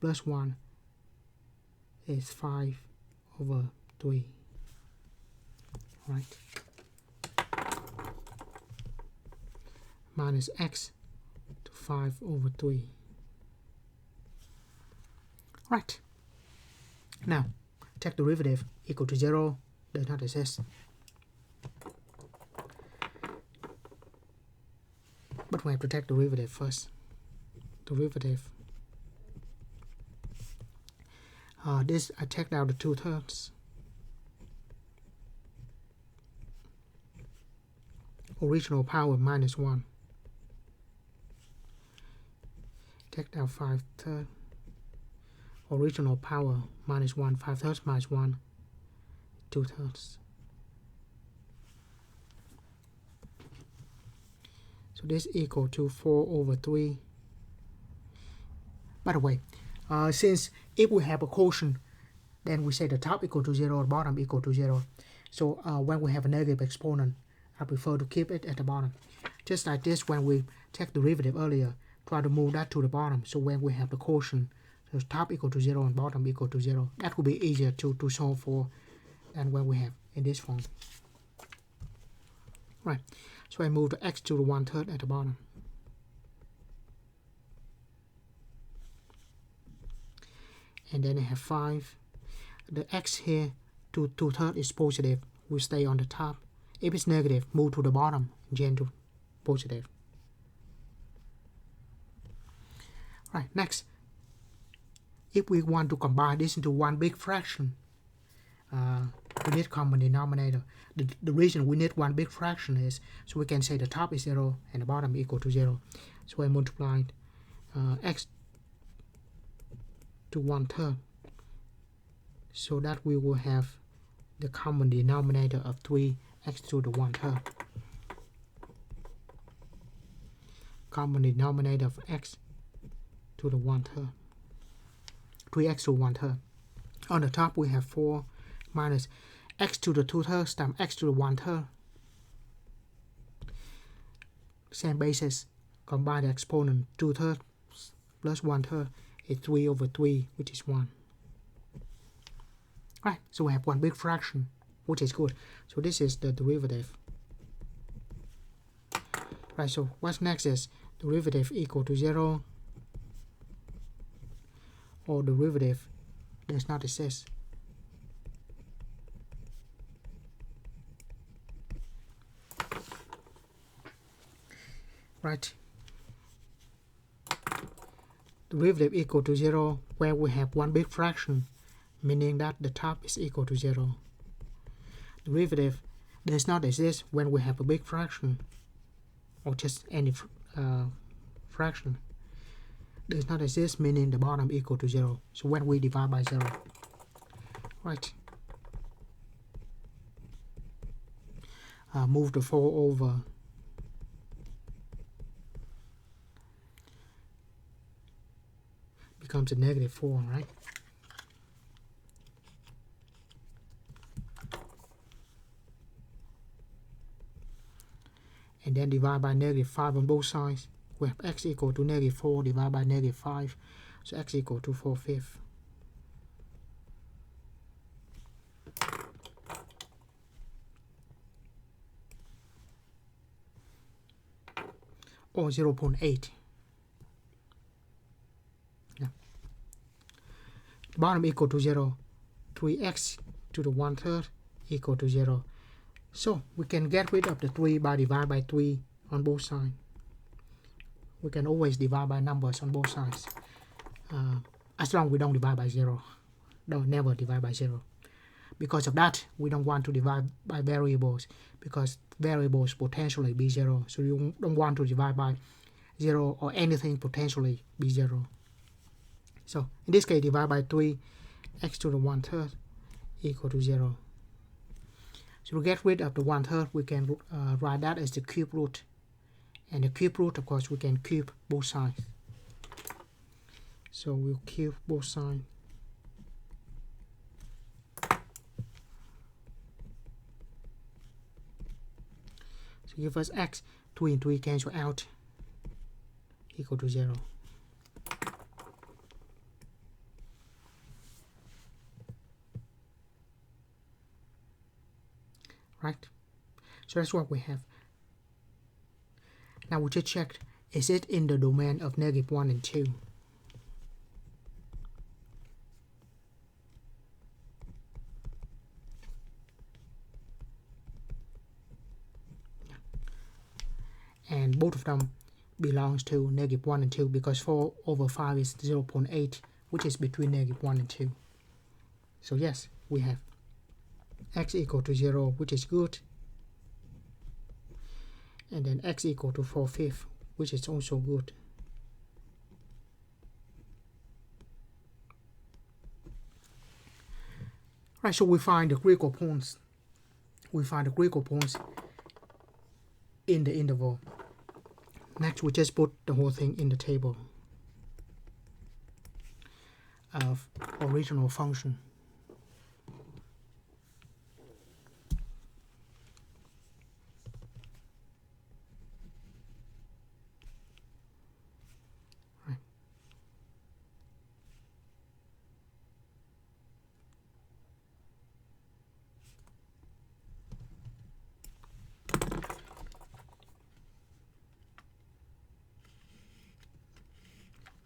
plus 1 is 5/3, right? Minus x to 5/3. Right. Now, take derivative equal to 0 does not exist. But we have to take derivative first. Derivative. This I take out the 2/3. Original power minus 1. Take out 5/3. Original power minus 1. 5/3 minus 1. 2/3. So this equal to 4/3. By the way, since if we have a quotient, then we say the top equal to 0, the bottom equal to 0. So when we have a negative exponent, I prefer to keep it at the bottom. Just like this, when we take derivative earlier, try to move that to the bottom. So when we have the quotient, the top equal to 0 and bottom equal to 0, that will be easier to solve for than when we have in this form. Right. So I move the x to the 1/3 at the bottom. And then I have 5. The x here to 2/3 is positive, will stay on the top. If it's negative, move to the bottom and change to positive. Right, next. If we want to combine this into one big fraction, we need common denominator. The reason we need one big fraction is so we can say the top is 0 and the bottom equal to 0. So I multiplied x to 1/3 so that we will have the common denominator of 3x to the 1/3. Common denominator of x to the 1/3. 3x to 1/3. On the top we have 4 minus x to the 2/3 times x to the 1/3. Same basis, combine the exponent 2/3 plus 1/3 is 3/3, which is 1. Right, so we have one big fraction, which is good. So this is the derivative. Right, so what's next is derivative equal to 0 or derivative does not exist. Right. Derivative equal to 0 where we have one big fraction, meaning that the top is equal to 0. Derivative does not exist when we have a big fraction or just any fraction. Does not exist meaning the bottom equal to 0. So when we divide by 0. Right. Move the 4 over. Becomes a negative 4, right? And then divide by negative 5 on both sides. We have x equal to negative 4 divided by negative 5. So x equal to 4/5. Or 0.8. Yeah. The bottom equal to 0. 3x to the 1/3 equal to 0. So we can get rid of the 3 by divide by 3 on both sides. We can always divide by numbers on both sides. As long as we don't divide by 0. Never divide by 0. Because of that, we don't want to divide by variables because variables potentially be 0. So you don't want to divide by 0 or anything potentially be 0. So in this case, divide by 3, x to the 1/3 equal to 0. So to get rid of the 1/3, we can write that as the cube root. And the cube root, of course, we can cube both sides. So we'll cube both sides. So give us x, 2 and 3 cancel out, equal to 0. Right? So that's what we have. Now we just check, is it in the domain of -1 and 2? And both of them belongs to -1 and 2 because 4 over 5 is 0.8, which is between -1 and 2. So yes, we have x equal to 0, which is good. And then x equal to 4/5, which is also good. Right, so we find the critical points. We find the critical points in the interval. Next, we just put the whole thing in the table of original function. Right.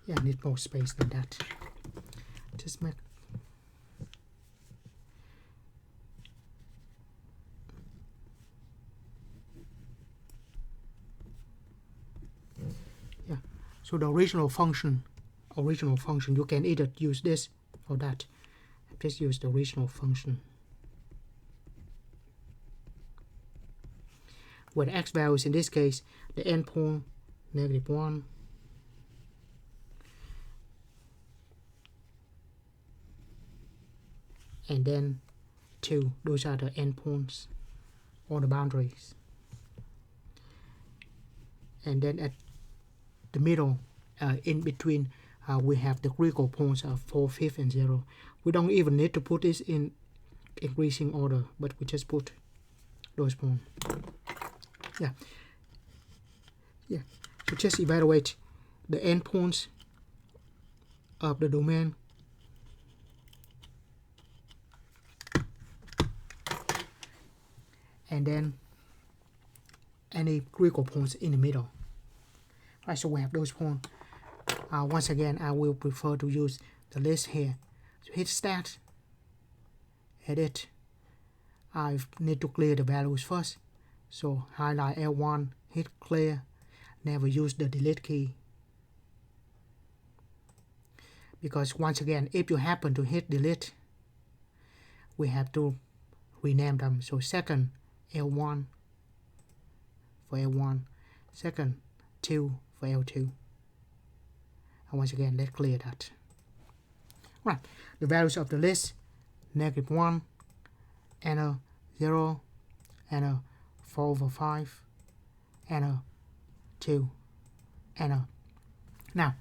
Yeah, I need more space than that. Just make so the original function, you can either use this or that. Just use the original function. Where the x values in this case, the endpoint -1, and then 2. Those are the endpoints or the boundaries. And then at the middle, in between, we have the critical points of 4/5 and 0. We don't even need to put this in increasing order, but we just put those points. Yeah. So just evaluate the endpoints of the domain. And then any critical points in the middle. Right, so we have those points. Once again, I will prefer to use the list here. So hit stat, edit. I need to clear the values first. So highlight L1, hit clear. Never use the delete key. Because once again, if you happen to hit delete, we have to rename them. So second L1 for L1, second 2 for L2. And once again, let's clear that. Right, the values of the list, -1, enter 0, enter 4 over 5, enter 2, enter. Now,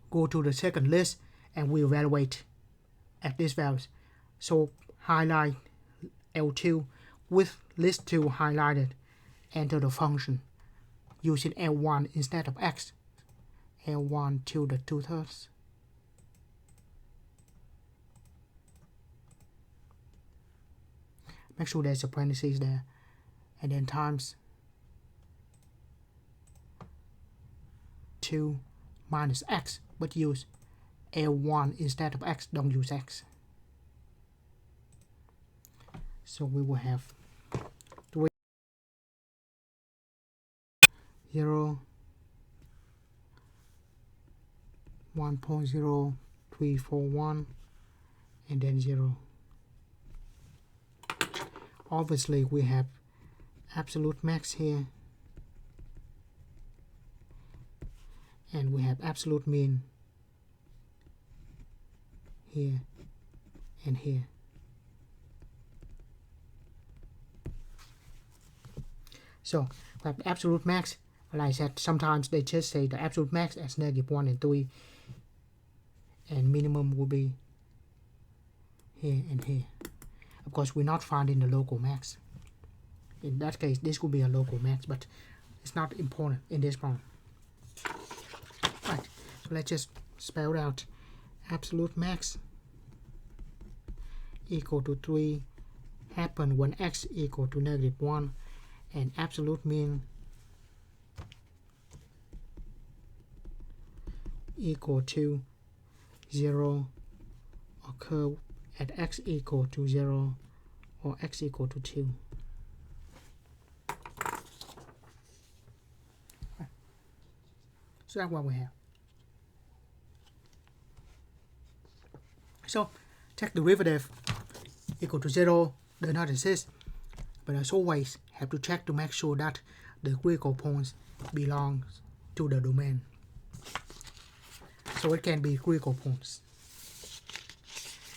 go to the second list and we evaluate at these values. So highlight L2 with list 2 highlighted, enter the function using L1 instead of x. L1 to the 2/3. Make sure there's a parentheses there, and then times 2 minus x, but use L1 instead of x, don't use x. So we will have 3, 0, 1.0341, and then 0. Obviously, we have absolute max here, and we have absolute mean here and here. So, we have absolute max. Like I said, sometimes they just say the absolute max as -1 and 3, and minimum will be here and here. Of course, we're not finding the local max. In that case, this could be a local max, but it's not important in this problem. Right, so let's just spell out absolute max equal to 3 happen when x equal to -1, and absolute mean equal to 0 occur at x equal to 0 or x equal to 2. So that's what we have. So take derivative equal to 0 does not exist, but as always have to check to make sure that the critical points belong to the domain. So it can be critical points.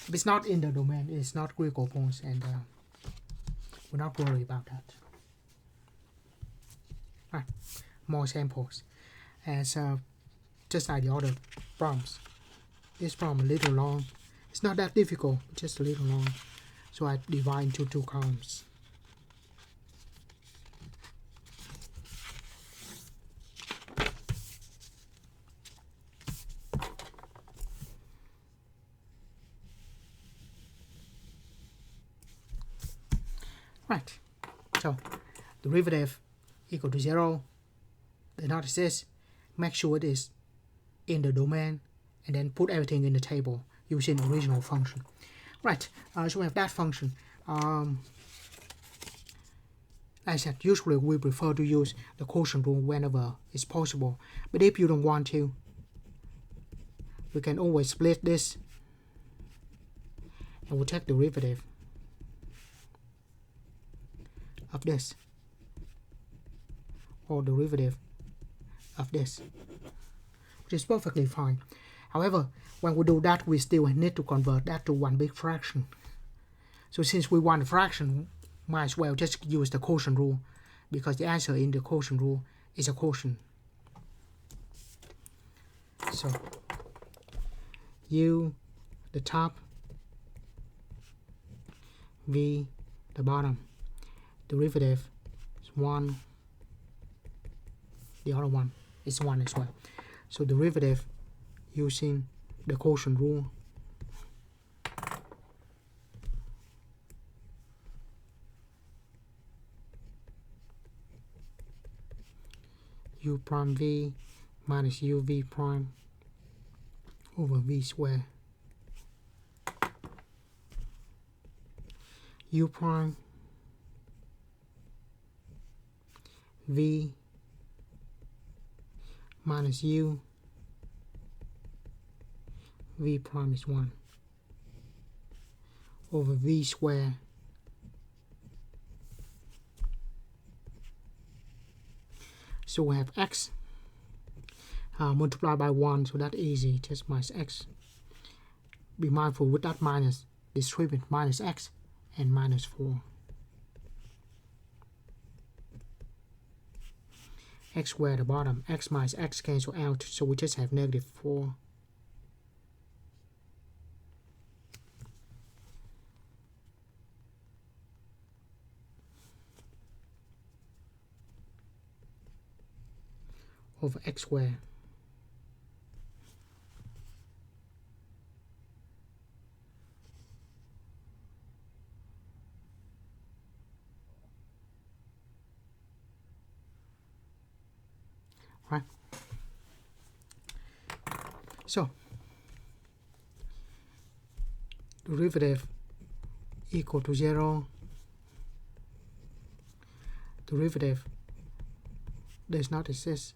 If it's not in the domain, it's not critical points, and we're not worried about that. Right, more samples. As just like the other problems. This problem a little long. It's not that difficult, just a little long. So I divide into 2 columns. Right, so derivative equal to 0 does not exist. Make sure it is in the domain, and then put everything in the table using the original function. Right, so we have that function. As I said, usually we prefer to use the quotient rule whenever it's possible. But if you don't want to, we can always split this, and we'll take derivative of this, or derivative of this, which is perfectly fine. However, when we do that, we still need to convert that to one big fraction. So since we want a fraction, might as well just use the quotient rule, because the answer in the quotient rule is a quotient. So u the top, v the bottom, derivative is 1, the other one is 1 as well. So derivative using the quotient rule u prime v minus uv prime over v squared. U prime v minus u v prime is 1 over v squared so we have x multiplied by 1, so that's easy, just minus x. Be mindful with that minus, distribute minus x and minus 4. X squared at the bottom, x minus x cancel out, so we just have -4. Over x squared. Right. So derivative equal to 0. Derivative does not exist.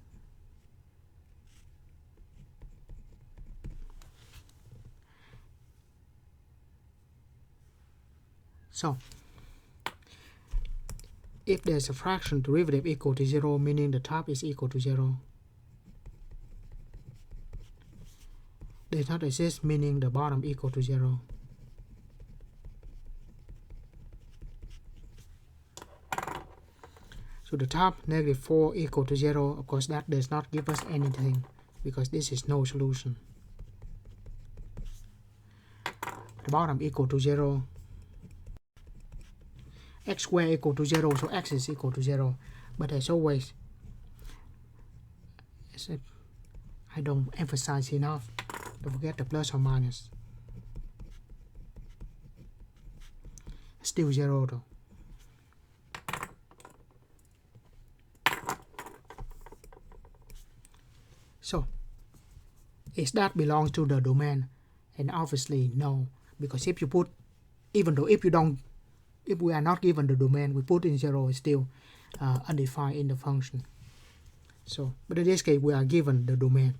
So if there's a fraction derivative equal to 0, meaning the top is equal to 0. Does not exist, meaning the bottom equal to 0. So the top -4 equal to 0, of course that does not give us anything, because this is no solution. The bottom equal to 0. x squared equal to 0, so x is equal to 0. But as always, I don't emphasize enough, don't forget the plus or minus. Still 0 though. So, is that belongs to the domain? And obviously no, because if you put, even though if we are not given the domain, we put in 0, is still undefined in the function. So, but in this case we are given the domain,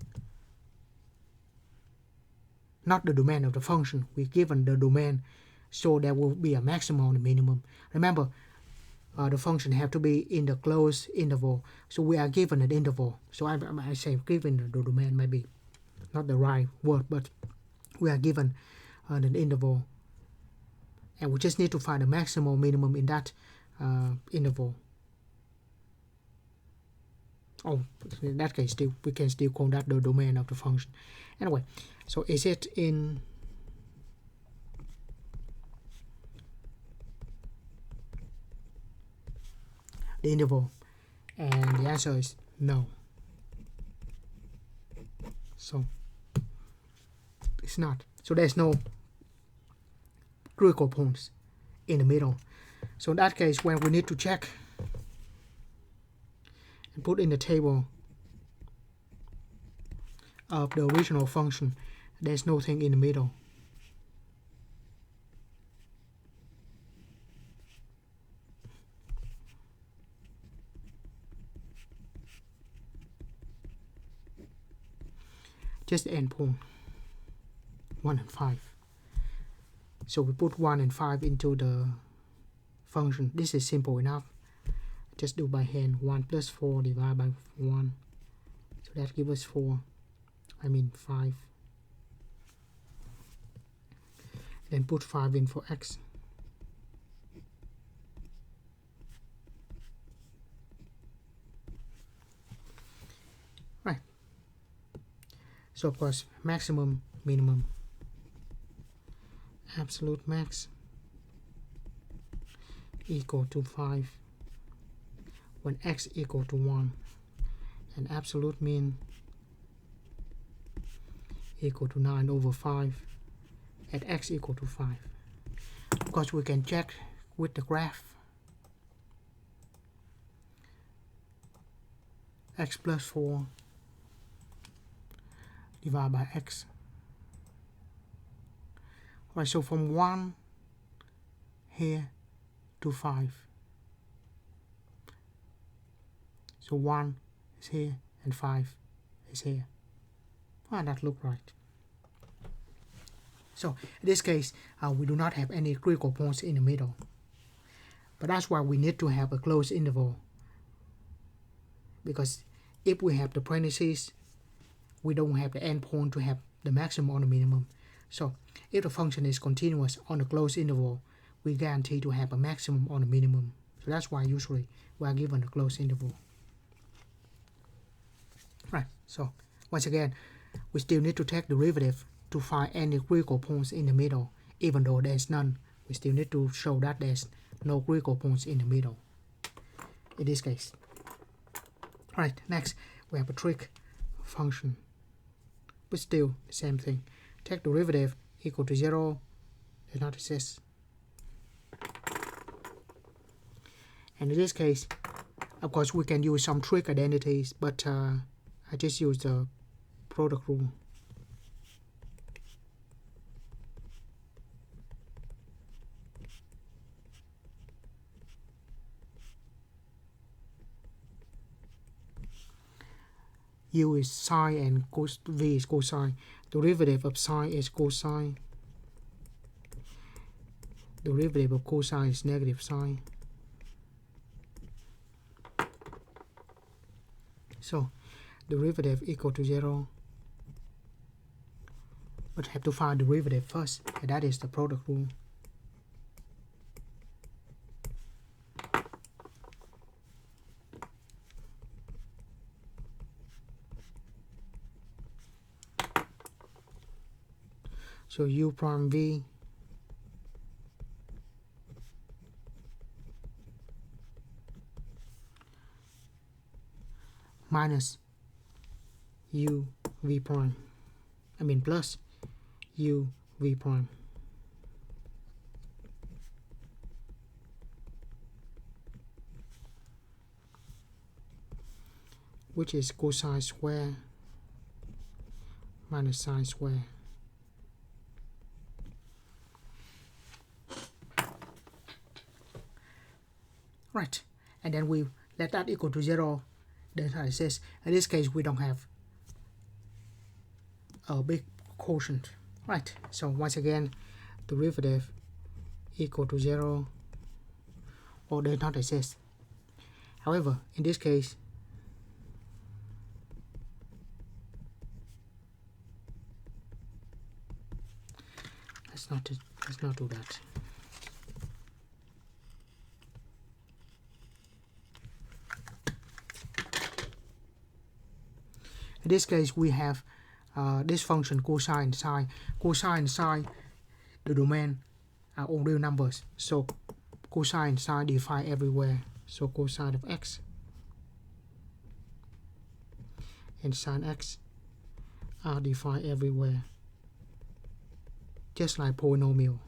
not the domain of the function. We're given the domain, so there will be a maximum and a minimum. Remember, the function have to be in the closed interval, so we are given an interval. So I say given the domain, maybe not the right word, but we are given an interval, and we just need to find the maximum minimum in that interval. Oh, in that case, we can still call that the domain of the function. Anyway, so is it in the interval? And the answer is no. So it's not. So there's no critical points in the middle. So in that case, when we need to check and put in the table of the original function, there's nothing in the middle. Just the endpoint 1 and 5. So we put 1 and 5 into the function. This is simple enough. Just do by hand. 1 plus 4 divided by 1. So that gives us 4. 5. Then put 5 in for x. Right. So of course, maximum, minimum, absolute max equal to 5 when x equal to 1, and absolute mean equal to 9 over 5 at x equal to 5. Of course, we can check with the graph. X plus 4 divided by x. Right, so from 1 here to 5. So 1 is here and 5 is here. That look right. So in this case, we do not have any critical points in the middle. But that's why we need to have a closed interval. Because if we have the parentheses, we don't have the endpoint to have the maximum or the minimum. So if the function is continuous on the closed interval, we guarantee to have a maximum or the minimum. So that's why usually we are given a closed interval. Right, so once again, we still need to take derivative to find any critical points in the middle. Even though there's none, we still need to show that there's no critical points in the middle in this case. Right, next we have a trig function, but still the same thing. Take derivative equal to 0 does not exist. And in this case, of course, we can use some trig identities, but I just use the product rule. U is sine and V is cosine. Derivative of sine is cosine. Derivative of cosine is negative sine. So derivative equal to 0. But have to find derivative first, and that is the product rule. So u prime v minus u v prime, plus u v prime, which is cosine square minus sine square. Right, and then we let that equal to 0, then it says, in this case we don't have a big quotient. Right, so once again, derivative equal to 0 or does not exist. However, in this case, let's not do that. In this case, we have this function cosine sine. Cosine sine, the domain are all real numbers. So cosine sine defined everywhere. So cosine of x and sine x are defined everywhere, just like polynomial.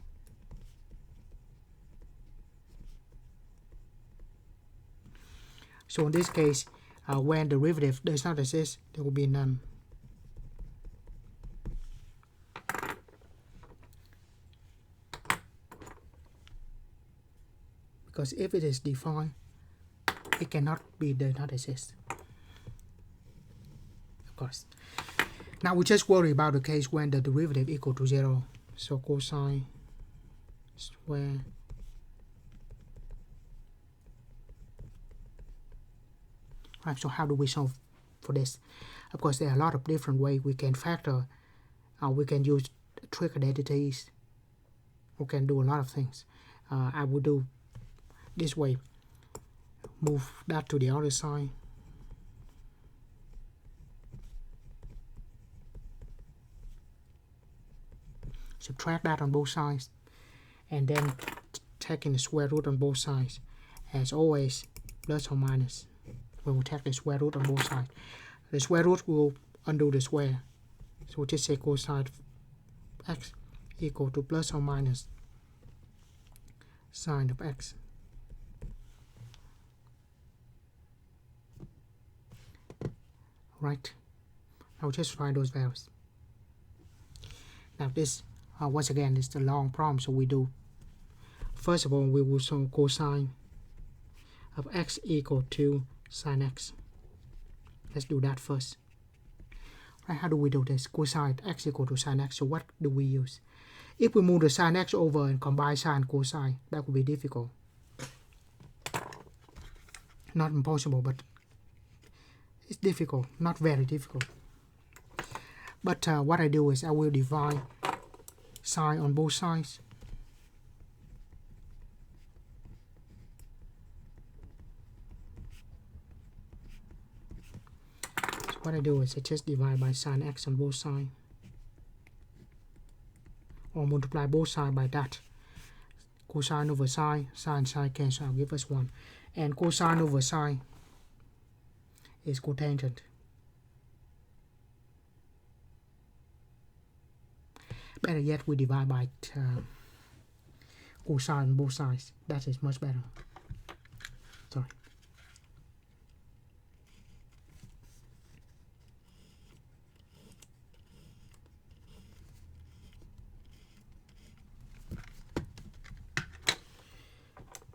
So in this case, when derivative does not exist, there will be none. Because if it is defined, it cannot be does not exist. Of course. Now we just worry about the case when the derivative equal to 0. So cosine square right, so how do we solve for this? Of course, there are a lot of different ways we can factor. We can use trig identities. We can do a lot of things. I will do this way. Move that to the other side. Subtract that on both sides. And then taking the square root on both sides. As always, plus or minus. When we take the square root on both sides, the square root will undo the square. So we just say cosine of x equal to plus or minus sine of x. Right. Now just find those values. Now this, once again, is the long problem. So we do, first of all, we will solve cosine of x equal to sine x. Let's do that first. Right, how do we do this? Cosine x equal to sine x. So what do we use? If we move the sine x over and combine sine and cosine, that would be difficult. Not impossible, but it's difficult. Not very difficult. But what I do is I will divide sine on both sides. What I do is I just divide by sine x on both sides, or multiply both sides by that. Cosine over sine, sine cancel out, give us 1. And cosine over sine is cotangent. Better yet, we divide by cosine on both sides. That is much better. Sorry.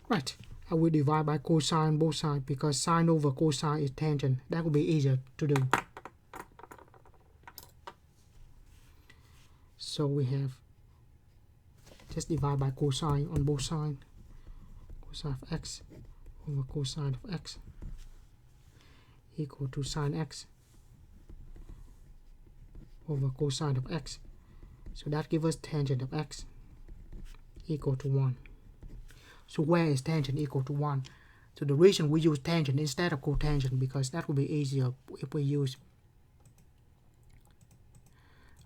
Right, I will divide by cosine both sides because sine over cosine is tangent. That will be easier to do. So we have just divide by cosine on both sides. Cosine of x over cosine of x equal to sine x over cosine of x. So that gives us tangent of x equal to 1. So where is tangent equal to 1? So the reason we use tangent instead of cotangent, because that will be easier if we use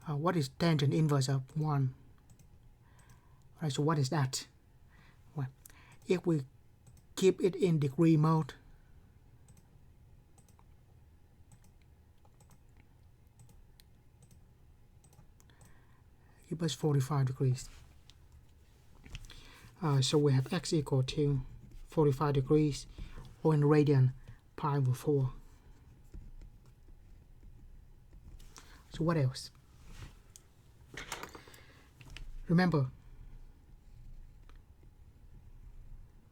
what is tangent inverse of 1? Right, so what is that? Well, if we keep it in degree mode, give us 45 degrees. So we have x equal to 45 degrees, or in radian, pi over 4. So what else? Remember,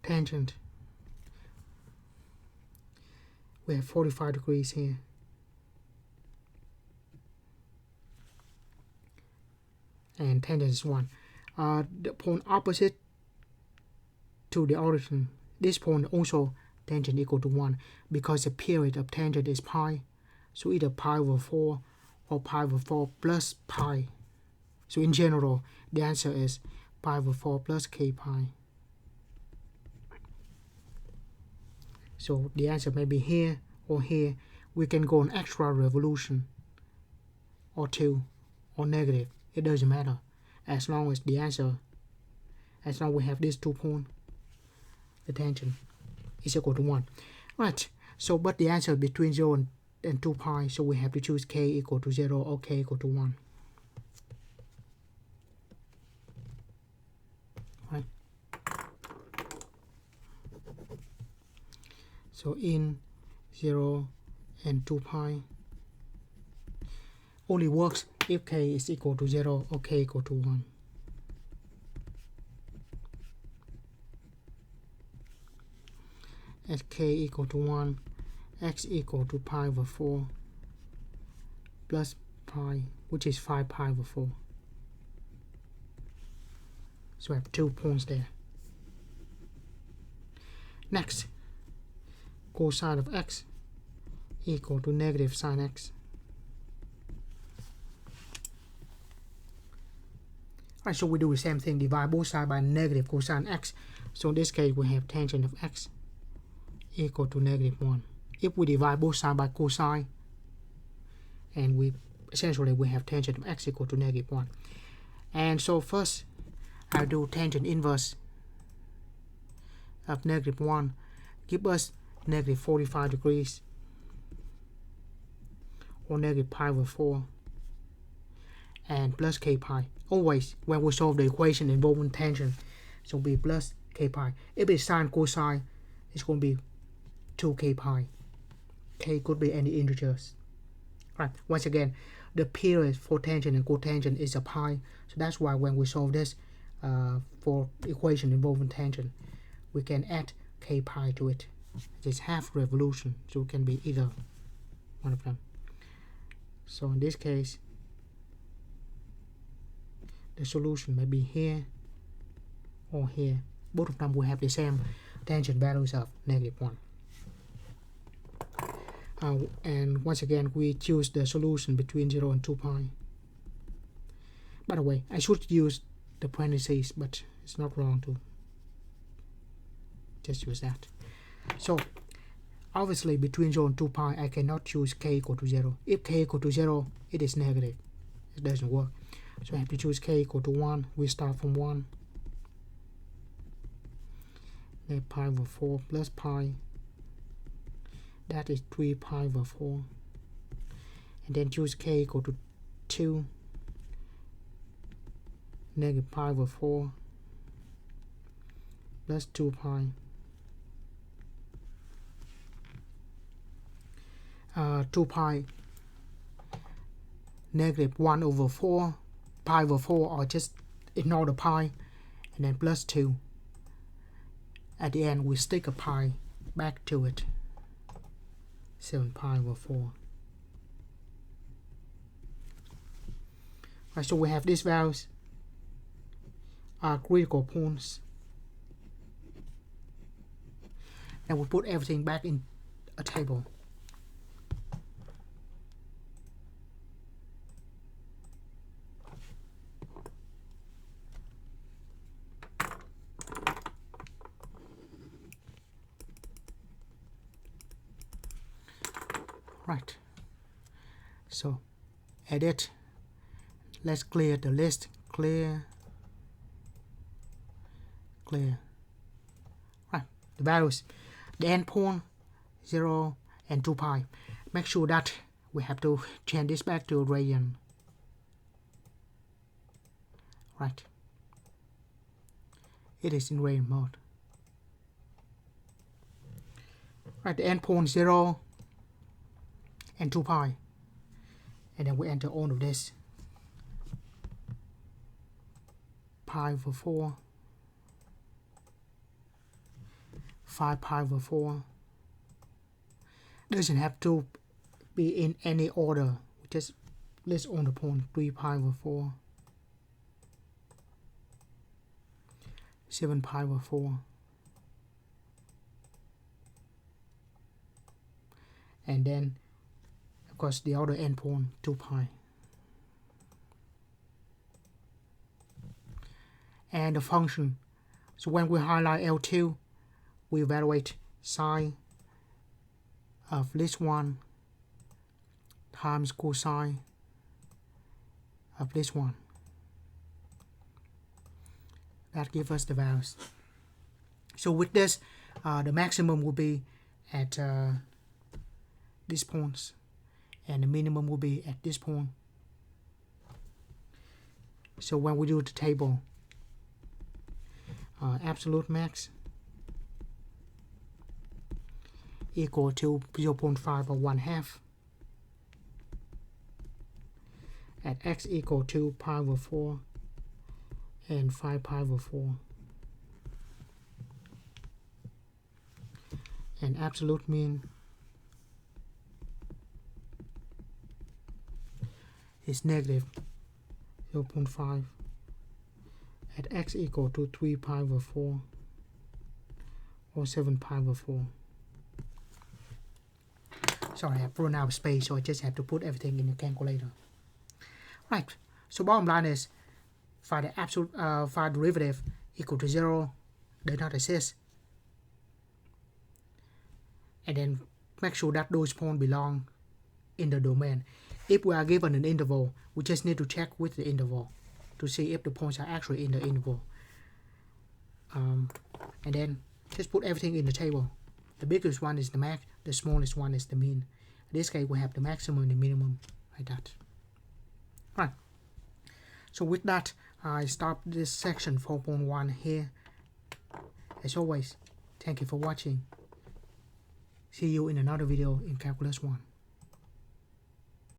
tangent. We have 45 degrees here. And tangent is 1. The point opposite to the origin, this point also tangent equal to 1, because the period of tangent is pi. So either pi over 4 or pi over 4 plus pi. So in general, the answer is pi over 4 plus k pi. So the answer may be here or here. We can go an extra revolution or 2 or negative. It doesn't matter, as long as the answer, as long as we have these 2 points, the tangent is equal to 1. Right, so but the answer between 0 and 2 pi, so we have to choose k equal to 0 or k equal to 1. Right. So in 0 and 2 pi only works if k is equal to 0 or k equal to 1. As k equal to 1, x equal to pi over 4 plus pi, which is 5 pi over 4. So I have 2 points there. Next, cosine of x equal to negative sine x. Alright, so we do the same thing, divide both sides by negative cosine x. So in this case, we have tangent of x equal to negative 1. If we divide both sides by cosine, and we have tangent of x equal to negative 1. And so first, I'll do tangent inverse of negative 1, give us negative 45 degrees, or negative pi over 4, and plus k pi. Always, when we solve the equation involving tangent, so be plus k pi. If it's sine cosine, it's going to be 2k pi. K could be any integers. Right. Once again, the period for tangent and cotangent is a pi. So that's why when we solve this for equation involving tangent, we can add k pi to it. It's half revolution, so it can be either one of them. So in this case, the solution may be here or here. Both of them will have the same tangent values of negative 1. And once again, we choose the solution between 0 and 2 pi. By the way, I should use the parentheses, but it's not wrong to just use that. So obviously between 0 and 2 pi, I cannot choose k equal to 0. If k equal to 0, it is negative. It doesn't work. So I have to choose k equal to 1. We start from 1. Then pi over 4 plus pi. That is 3 pi over 4. And then choose k equal to 2. Negative pi over 4 plus 2 pi. 2 pi negative 1 over 4 pi over 4, or just ignore the pi, and then plus 2. At the end, we stick a pi back to it. 7 pi over 4. Right, so we have these values are critical points. And we put everything back in a table. Right, so edit, let's clear the list, clear, right, the values, the endpoint 0 and 2 pi. Make sure that we have to change this back to radian. right? It is in range mode. Right, the endpoint 0 and 2 pi. And then we enter all of this. Pi over 4. 5 pi over 4. Doesn't have to be in any order. We just list on the point 3 pi over 4. 7 pi over 4. And then, of course, the other endpoint 2 pi. And the function. So when we highlight L2, we evaluate sine of this one times cosine of this one. That gives us the values. So with this, the maximum will be at these points, and the minimum will be at this point. So when we do the table, absolute max equal to 0.5 or 1/2 at x equal to pi over 4 and 5 pi over 4, and absolute mean is negative 0.5 at x equal to 3 pi over 4 or 7 pi over 4. Sorry, I run out of space, so I just have to put everything in the calculator. Right, so bottom line is, find the absolute find derivative equal to 0, does not exist, and then make sure that those points belong in the domain. If we are given an interval, we just need to check with the interval to see if the points are actually in the interval. And then just put everything in the table. The biggest one is the max, the smallest one is the mean. In this case, we have the maximum and the minimum, like that. Right. So with that, I stop this section 4.1 here. As always, thank you for watching. See you in another video in Calculus 1.